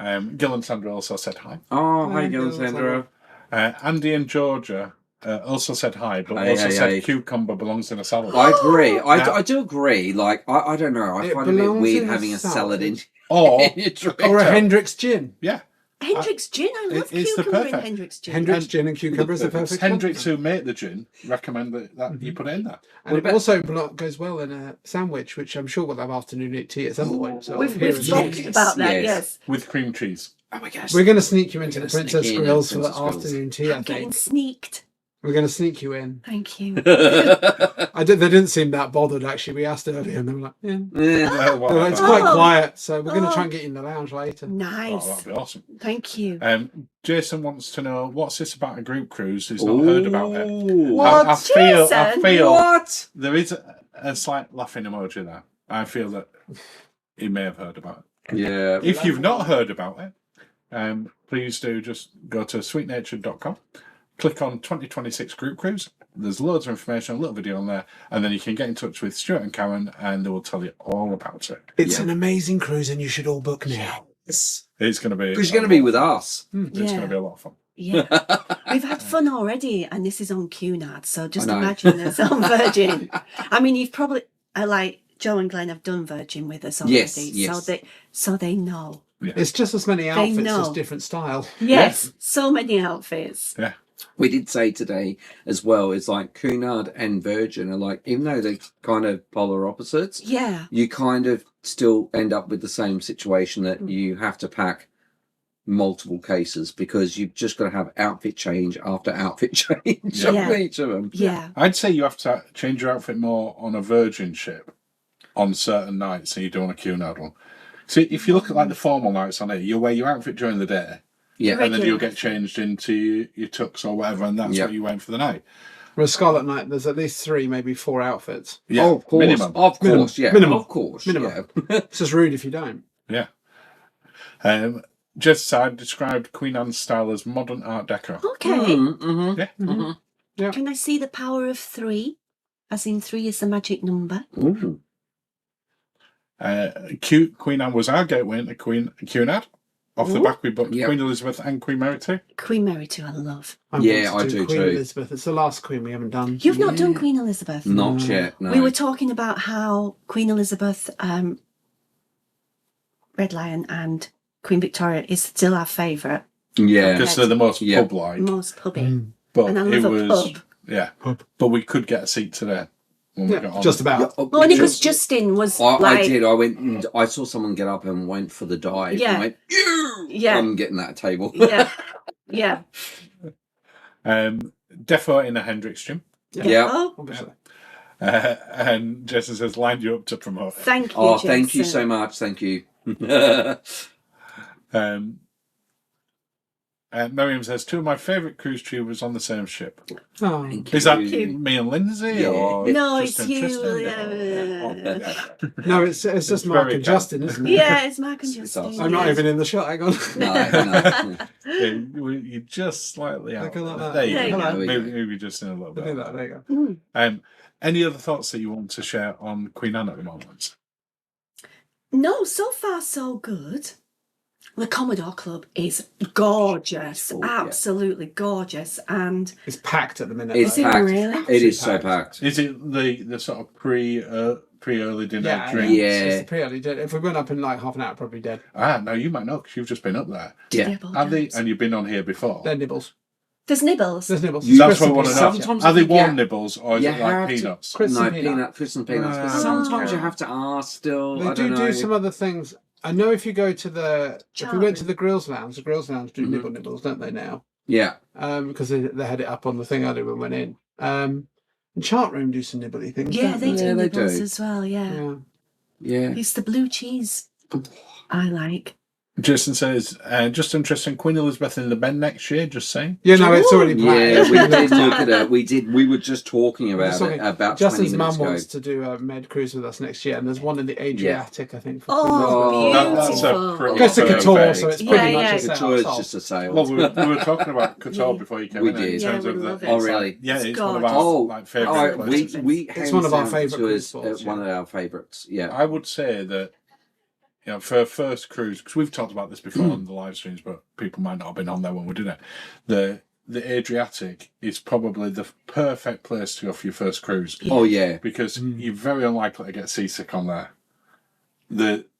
Yes. Gil and Sandra also said hi. Oh, hi, Hi, Gil and Gil, Sandra. Andy and Georgia also said hi, but Hey, also hey, said hey. cucumber belongs in a salad. I agree. Yeah. I do agree. Like, I don't know. I It find it a bit belongs weird in a having a salad in Or, your drink. Or a Hendrick's gin. yeah, Hendrick's gin. I love it's the cucumber in perfect- Hendrick's gin. Hendrick's gin and cucumber is the perfect Hendricks, combo. who make the gin, recommend that you put it in there. And it also goes well in a sandwich, which I'm sure we'll have afternoon tea at some point. So We've here as well. talked about that. Yes. Yes. With cream cheese. Oh my gosh. We're going to sneak you into We're the gonna sneak Princess in Grills at for the Princess Grills. afternoon tea, I I'm getting think. sneaked. We're going to sneak you in. Thank you. They didn't seem that bothered, actually. We asked earlier and they were like, yeah. Yeah. Well, It's quite Oh. quiet, so we're going to try and get you in the lounge later. Nice. that'd be awesome. Thank you. Jason wants to know, what's this about a group cruise? He's not heard about it. What? I Jason? feel What? there is a slight laughing emoji there. I feel that he may have heard about it. Yeah. If you've not heard about it, please do just go to sweetnatured.com, click on 2026 Group Cruise. There's loads of information, a little video on there, and then you can get in touch with Stuart and Karen, and they will tell you all about it. It's an amazing cruise, and you should all book now. Yes. It's going to be. Because you're going to be with us. It's Yeah. going to be a lot of fun. Yeah. We've had fun already, and this is on Cunard, so just I know. imagine this on Virgin. I mean, you've probably, like Joe and Glenn have done Virgin with us already, Yes. so they know. It's just as many outfits as know. different style. Yes, so many outfits. Yeah. We did say today as well, it's like Cunard and Virgin are like, even though they're kind of polar opposites, Yeah. you kind of still end up with the same situation that you have to pack multiple cases because you've just got to have outfit change after outfit change Yeah. on each of them. Yeah. I'd say you have to change your outfit more on a Virgin ship on certain nights than you do on a Cunard one. See, if you look at like the formal nights on it, you wear your outfit during the day, Yeah. Right. and then Regular you'll get outfit. changed into your tux or whatever, and that's Yep. what you're wearing for the night. Whereas Scarlet Night, there's at least 3, maybe 4 outfits. Yeah, Oh, of course. minimum. Of course, Minimum. yeah. Minimum. Of course. Minimum. Yeah. It's just rude if you don't. Yeah. Jess Side described Queen Anne's style as modern Art Deco. Okay. Mm-hmm. Yeah. Mm-hmm. Can I see the power of 3? As in 3 is the magic number. Ooh. Queen Anne was our gateway into Cunard. Off the Ooh. back, we booked Yep. Queen Elizabeth and Queen Mary too. Queen Mary too, I love. Yeah, want I to do Queen too. Elizabeth. It's the last Queen we haven't done. You've not done Yeah. Queen Elizabeth. Not yet, no. We were talking about how Queen Elizabeth, Red Lion and Queen Victoria is still our favourite. Yeah. Because they're the most Yeah. pub-like. Most pubby. Mm. But And I it love a was... pub. Yeah. Pub. But we could get a seat today. When we Yeah, got on. just about. Oh, Well, only because just- Justin was I like... did. I went and I saw someone get up and went for the dive. Yeah. And went, "Ew!" Yeah. I'm getting that table. Yeah. Yeah. Defo in a Hendrix gym. Yeah. Oh, Obviously. And Jason says, lined you up to promote it. thank you, Oh, thank you Jason. so much. Thank you. Miriam says, 2 of my favourite cruise tubers on the same ship. Oh. Thank Is that you. me and Lindsay? Yeah. Or No, just it's you, Tristan? yeah. No, it's just Mark very and Justin, isn't it? Yeah, it's Mark and It's Justin. awesome. I'm not yeah. even in the shot. Hang on. No. You're just slightly out. Like that. There you There you go. go. Maybe just in a little I bit. do that. There you go. Any other thoughts that you want to share on Queen Anne at the moment? No, so far so good. The Commodore Club is gorgeous, Oh, yeah. absolutely gorgeous, and It's packed at the minute. It's though. it packed. really? It is so Packed. packed. Is it the sort of pre-early dinner Yeah, drink? Yeah. It's the pre-early dead. If we went up in like half an hour, probably dead. No, you might know because you've just been up there. Yeah. Nibble Are they? dance. And you've been on here before. They're nibbles. There's nibbles. There's nibbles. That's Crisps what I and want to peanuts. know. Sometimes Are they I think, warm yeah. nibbles or is You it like have to- peanuts? Crisps No, and peanuts. crisps and peanuts. But Ah. sometimes you have to ask still. They I do don't know. some other things. I know if you go to if we went to Charming. the Grills Lounge do Mhm. nibbles, don't they now? Yeah. Because they had it up on the thing earlier when we went in. And Chart Room do some nibbly things. Yeah, don't they do Yeah, they nibbles do. as well, yeah. Yeah. Yeah. It's the blue cheese I like. Jason says, just interesting, Queen Elizabeth in the Bend next year, just saying. Yeah, no, it's already planned. Yeah, we did look at it. We were just talking about Just it talking- about 20 Justin's minutes mum ago. wants to do a med cruise with us next year, and there's one in the Adriatic, I think. For Oh, Queen Elizabeth. That's a beautiful. pretty Goes to perfect. Couture, so it's Yeah, pretty yeah. much a The sale. tour is sold. just a sale. Well, we were talking about Couture Yeah. before you came We in. did. In terms Yeah, of we the, love it. Oh, really? Yeah, It's it's one of our Oh, like favourite places. we It's one of our hands down favourite to cruise us, spots, one yeah. of our favourites. Yeah. I would say that, for a first cruise, because we've talked about this before on the live streams, but people might not have been on there when we did it. The Adriatic is probably the perfect place to go for your first cruise Oh, yeah. because you're very unlikely to get seasick on there.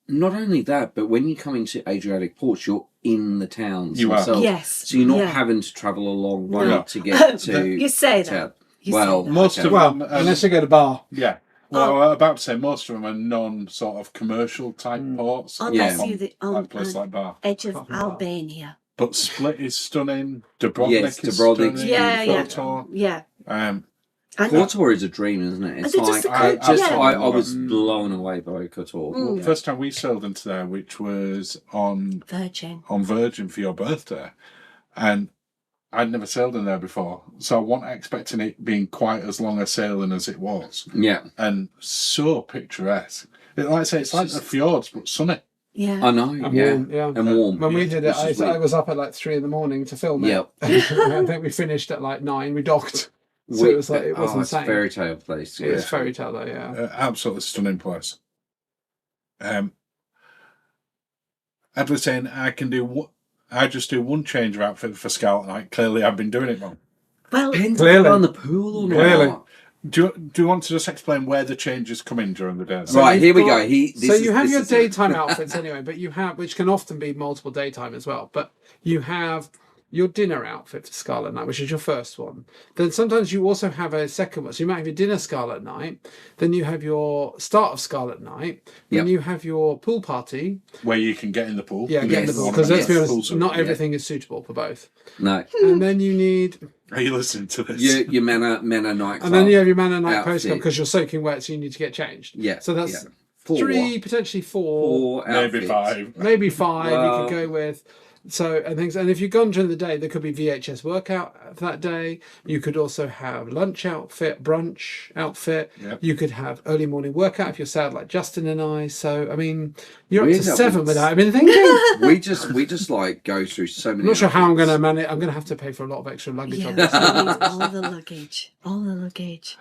Not only that, but when you come into Adriatic ports, you're in the towns You are. themselves. Yes. So you're not yeah. having to travel a long way No. to get to. You say that. town. You Well, say that. Most Okay. of Well, them, unless you go to bar. yeah. Well, I was about to say most of them are non sort of commercial type ports. Unless Yeah. you're Like a place like Bar. edge of Coffee bar. Albania. But Split is stunning. Dubrovnik Yes, is Dubrovnik's stunning. Yeah, yeah. Kotor. Yeah. Um, And Kotor is a dream, isn't it? It's And like just the I yeah. was blown away by Kotor. Mm. First time we sailed into there, which was on Virgin for your birthday, and I'd never sailed in there before, so I wasn't expecting it being quite as long a sailing as it was. Yeah, And so picturesque. Like I say, it's like the fjords, but sunny. Yeah. I know. And Yeah, warm, yeah. and warm. When we did it, Which is I weird. was up at like 3 a.m. to film it. Yep. I think we finished at like 9. We docked. So it was like, it was it's a insane. fairy tale place. It was fairy tale though, yeah. Absolutely stunning place. Ed was saying I just do one change of outfit for Scarlet Night. Clearly, I've been doing it wrong. Well, Clearly. on the pool or not? Clearly. Do you want to just explain where the changes come in during the day? Right, here we got- go. So you have your daytime outfits anyway, but you have, which can often be multiple daytime as well, but you have your dinner outfit for Scarlet Night, which is your first one. Then sometimes you also have a second one. So you might have your dinner Scarlet Night, then you have your start of Scarlet Night, then you have your pool party. Where you can get in the pool. Yeah, get in the Yes. pool. Because let's be Yes. honest, not everything is suitable for both. No, And then you need, Are you listening to this? your Manor nightclub. and then you have your man and night outfit. postcard because you're soaking wet, so you need to get changed. Yeah. So that's yeah. Four. 3, potentially 4. Maybe outfits. 5. Maybe 5 you Well- could go with. So and things, and if you've gone during the day, there could be VHS workout for that day. You could also have lunch outfit, brunch outfit. Yep. You could have early morning workout if you're sad like Justin and I. So I mean, you're We up to end up 7 with- without I've been thinking. we just like go through so many. I'm not sure how I'm going to outfits. manage. I'm going to have to pay for a lot of extra luggage. yeah, on this. all the luggage. All the luggage.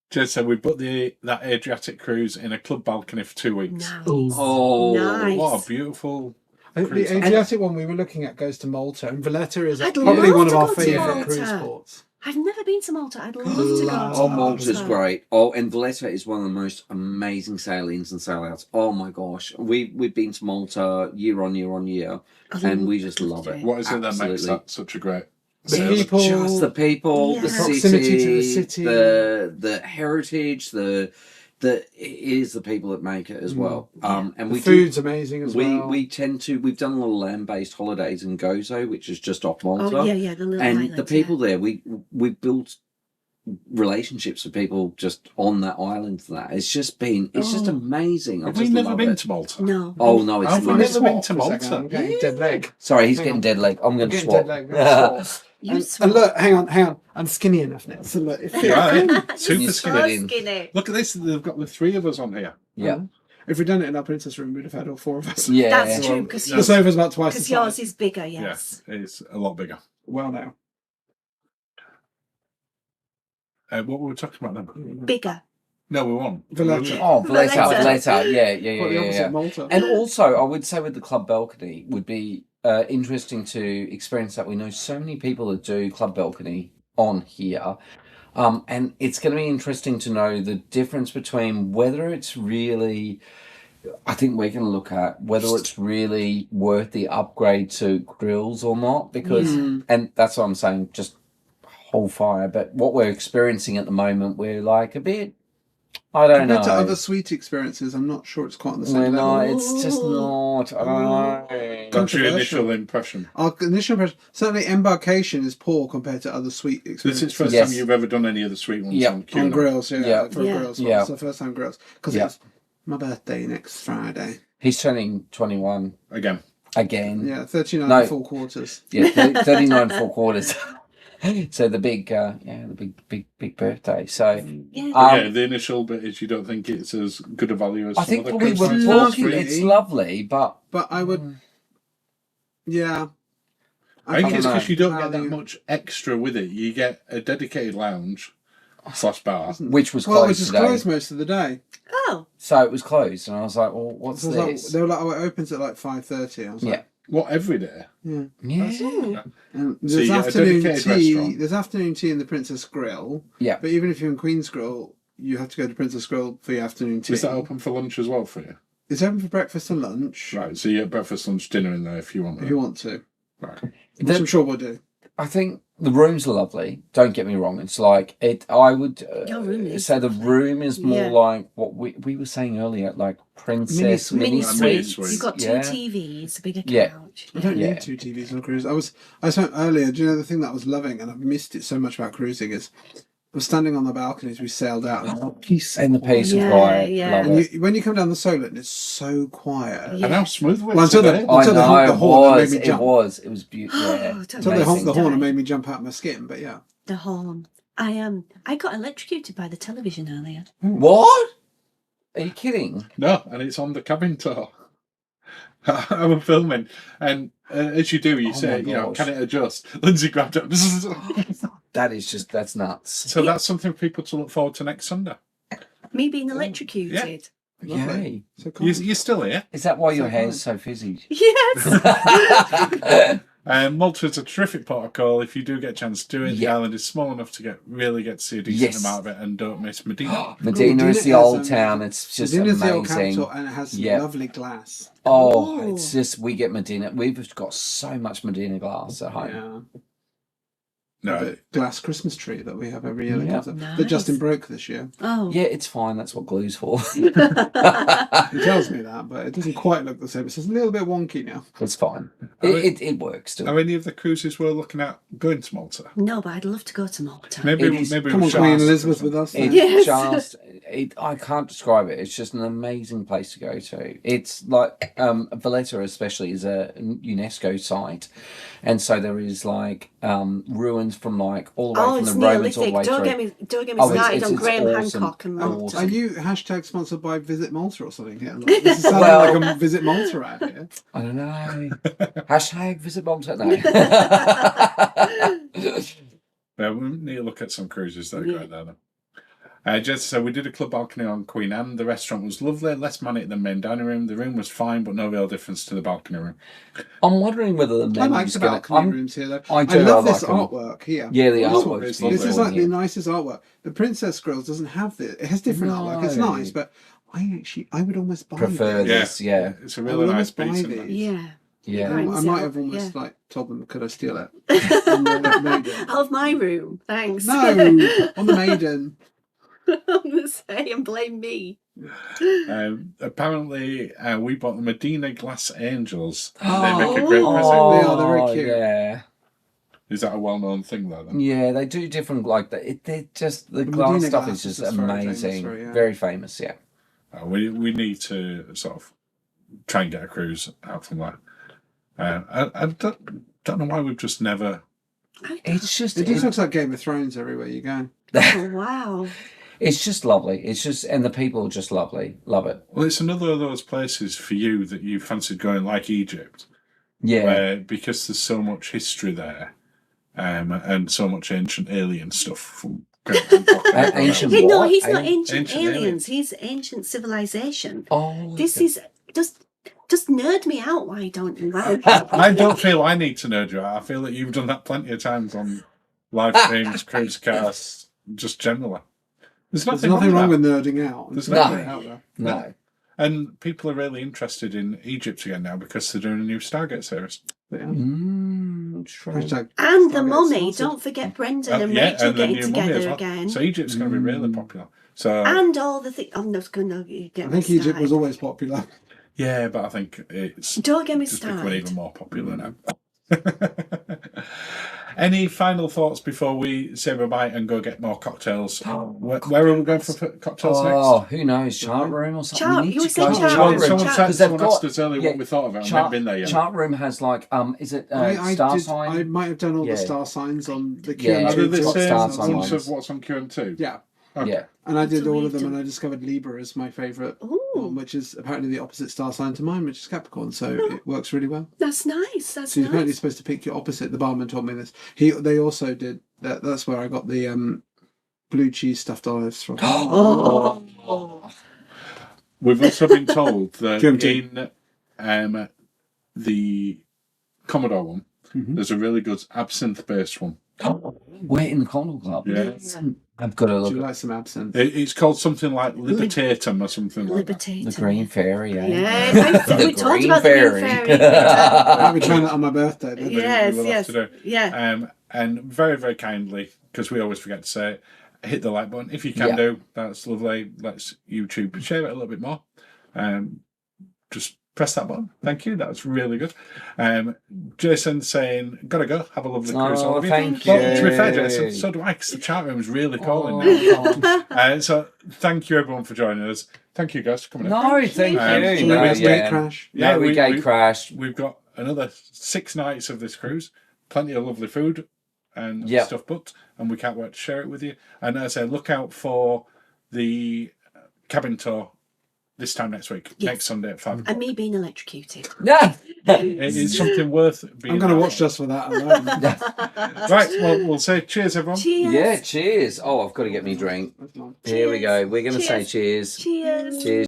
Jed said we booked that Adriatic cruise in a club balcony for 2 weeks. Nice. Oh, Nice. What a beautiful. I think the Adriatic one we were looking at goes to Malta, and Valletta is I'd probably love one of to our go to favourite Malta. cruise ports. I've never been to Malta. I'd love to go to Oh, Oh, Malta. Malta's great. Oh, and Valletta is one of the most amazing sailings and sailouts. Oh my gosh, we've been to Malta year on year, and we just love it. What is it that makes Absolutely. that such a great? The sailing? people, Just the people, Yeah. the The proximity to the city. the heritage, it is the people that make it as well. And the we food's amazing as we well. we tend to we've done a lot of land-based holidays in Gozo, which is just off Malta. Oh yeah, the little And island, the people there, we built relationships with people just on that island. It's just amazing. I Have just we never love been it. to Malta? No. Oh no, it's Have we nice. never been to For a second, Malta? I'm getting dead leg. Sorry, he's Hang getting on. dead leg. I'm going to Getting swap. dead leg. I'm gonna swap. You And swap. look, hang on. I'm skinny enough now. So look, it fits. Right. Super You're skinny. so skinny. Look at this. They've got the 3 of us on here. Yeah, If we'd done it in our princess room, we'd have had all 4 of us. yeah. That's true because No. The sofa's about twice the yours size. is bigger. Yes. Yeah, it's a lot bigger. Well, now. What were we talking about then? Bigger. No, we won't. Valletta. Oh, Valletta. Valletta. Yeah. Quite the opposite of Malta. And also, I would say with the club balcony would be interesting to experience that. We know so many people that do club balcony on here. And it's going to be interesting to know the difference between whether it's really, I think we're going to look at whether it's really worth the upgrade to grills or not. Because, and that's what I'm saying, just whole fire. But what we're experiencing at the moment, we're like a bit, I don't Compared to know. other sweet experiences, I'm not sure it's quite on the We're same level. not, it's just not. I don't know. That's your Controversial. initial impression. Our initial impression, certainly embarkation is poor compared to other sweet This experiences. is the first Yes. time you've ever done any of the sweet ones Yeah. on On Cunard. grills, yeah. Yeah. For Yeah. grills. Yeah. It's the first time grills. Because Yeah. it's my birthday next Friday. He's turning 21 Again. again. Yeah, 39 No. 4/4. Yeah, 39 4/4. So the big birthday. So Yeah. Yeah, the initial bit is you don't think it's as good a value as I some think other we were Christmas talking. trees. It's lovely, but But I would, yeah. I think can't it's because know. you don't get that Value. much extra with it. You get a dedicated lounge / bar. which was Well, it was closed just today. closed most of the day. Oh. So it was closed, and I was like, "Well, what's So it was like, this?" they were like, oh, it opens at like 5:30. I was Yeah. like, What, every day? yeah. Yeah, And So there's you get a afternoon dedicated tea. restaurant. There's afternoon tea in the Princess Grill. yeah. But even if you're in Queen's Grill, you have to go to Princess Grill for your afternoon tea. Is that open for lunch as well for you? It's open for breakfast and lunch. Right, so you get breakfast, lunch, dinner in there if you want. If you want to, Right. which I'm sure we'll do. I think The rooms are lovely. Don't get me wrong. It's like it. I would Your room is say the room is more Yeah. like what we were saying earlier, like princess Mini mini suite. suites. You've got two Yeah. TVs, a bigger Yeah. couch. I don't Yeah. need 2 TVs on a cruise. I spent earlier. Do you know the thing that I was loving, and I've missed it so much about cruising is I was standing on the balcony as we sailed out, and the peace And the peace and Yeah, quiet. yeah. Love And it. when you come down the Solent, it's so quiet. Yeah. And how smooth Well, until today. the- I until they honked know the it horn and made was. me It jump. was. It was beautiful. Yeah. Don't Until they honked the Amazing. horn and made me jump out of my skin. But yeah, The horn. I got electrocuted by the television earlier. What? Are you kidding? No, and it's on the cabin tour. I was filming, and as you do, you Oh say, my you know, gosh. can it adjust? Lindsay grabbed it. That's nuts. So that's something for people to look forward to next Sunday. Me being electrocuted. Yay. so cool. You're still here. Is that why your So hair's so fizzy? Yes. Malta's a terrific port of call. If you do get a chance to do it, the Yeah. island is small enough to really get to see a decent Yes. amount of it, and don't miss Medina. Medina is the Medina old has, town. It's just Medina's the old amazing. capital, and it has some Yeah. lovely glass. Oh, Oh. it's just we get Medina. We've got so much Medina glass at home. Yeah, No, the glass Christmas tree that we have every year. Yeah. That Justin Nice. broke this year. Oh. Yeah, it's fine. That's what glue's for. He tells me that, but it doesn't quite look the same. It's a little bit wonky now. It's fine. mean- It works still. are any of the cruises we're looking at going to Malta? No, but I'd love to go to Malta. Maybe It is- maybe Come on, we should Queen ask Elizabeth them. with us. It's then. Yes. just, I can't describe it. It's just an amazing place to go to. It's like, Valletta especially is a UNESCO site. And so there is like, ruins from like all the way Oh, from it's the Romans all Neolithic. the way Don't through. get me Oh, started it's on Graham awesome. Hancock and Oh, Malta. are you hashtag sponsored by Visit Malta or something here? Like, this is sounding Well- like a Visit Malta ad here. I don't know. Hashtag visit Malta. No. Yeah, we need to look at some cruises that are Yeah. going there. Then. Just so we did a club balcony on Queen Anne. The restaurant was lovely, less manic than main dining room. The room was fine, but no real difference to the balcony room. I'm wondering whether the I like menu's the going balcony rooms here, though. I do, love I this like 'em. artwork here. Yeah, the This This one artwork's is This is beautiful like here. the nicest artwork. The Princess Grills doesn't have this. It has different artwork. It's No. nice, but I would almost buy Prefer this. this, yeah. It's a I really would nice almost buy piece. Isn't it? these. Yeah. Yeah. Right. I might have almost Yeah. like told them, could I steal it? On the Maiden. Out of my room, thanks. No, on the Maiden. I'm going to say and blame me. Apparently, we bought the Medina Glass Angels. They Oh. make a great present. They are, they're very cute. Yeah. Is that a well-known thing, though? Then? Yeah, they do different, like, they're just, the The glass Medina stuff glass is just is very amazing. famous for, yeah. Very famous, yeah. We need to sort of try and get a cruise out from there. I don't know why we've just never. It's just, It just looks like Game of Thrones everywhere you go. Oh, wow. it's just lovely. It's just, and the people are just lovely. Love it. Well, it's another of those places for you that you fancied going, like Egypt, Yeah. where because there's so much history there, and so much ancient alien stuff from. Ancient Hey, no, what? he's not ancient, Ancient aliens. aliens. He's ancient civilization. Oh, This okay. is just nerd me out. Why don't you? Why? I don't feel I need to nerd you out. I feel that you've done that plenty of times on live streams, cruise casts, just generally. There's There's nothing, nothing wrong with with nerding out. There's There's nothing. out there. No. that. And people are really interested in Egypt again now because they're doing a new Stargate series. But, yeah. True. Hashtag And the Stargate mummy. sponsored. Don't forget Brendan and Yeah, Rachel and the getting new mummy as together well. again. So Egypt's going to be really popular. So And all the things. I'm not going to get I me think Egypt started. was always popular. yeah, but I think it's Don't get me just becoming started. even more popular now. Any final thoughts before we say bye-bye and go get more cocktails? Where are we going for cocktails Oh, who knows? Chart room or something? Chart- We need you to were saying go to chart chart room. room. Someone, Because they've someone asked got- us earlier yeah, what we thought of it. I've Chart, never been there yet. chart room has like, is it I star sign? I might have done all Yeah. the star signs on the Yeah, QM2 Are they the it's got same star top sign ones ones. of what's on QM2? Yeah, Okay. Yeah. and I did all of them, Deleted. and I discovered Libra as my favourite Ooh, one, which is apparently the opposite star sign to mine, which is Capricorn. So it works really well. that's nice. That's So you're apparently nice. supposed to pick your opposite. The barman told me this. They also did that. That's where I got the blue cheese stuffed olives from. Oh. We've also been told that QM2. in the Commodore one, Mhm. there's a really good absinthe-based one. We're in the Commodore Club. Yeah. I've got to Do look you at like some absinthe? It's called something like Libertatum or something like that. Liberty. the Green Fairy. Eh? Yeah, The we talked Green about the Green Fairy. I'll be trying that on my birthday. Then. Yes, we will have yes, to do. yeah. and very, very kindly, because we always forget to say it, hit the like button. If you can do, that's lovely. Let's YouTube share it a little bit more. Just press that button. Thank you. That was really good. Jason saying, gotta go. Have a lovely cruise. All of you. Thank Well, to be you. fair, Jason, so do I, because the chat room is really calling now. So thank you everyone for joining us. Thank you guys for coming in. No, thank you. No, No, it's yeah. Gate Crash. Yeah, No, we gate crashed. We've got another 6 nights of this cruise. Plenty of lovely food and stuff booked, and we can't wait to share it with you. And as I say, look out for the cabin tour this time next week, next Sunday at 5. And me being electrocuted. Yeah. It is something worth being. I'm going to watch just for that alone. Right, well, we'll say cheers, everyone. Cheers. Yeah, cheers. Oh, I've got to get me a drink. Here we go. We're going to say cheers. Cheers. Cheers.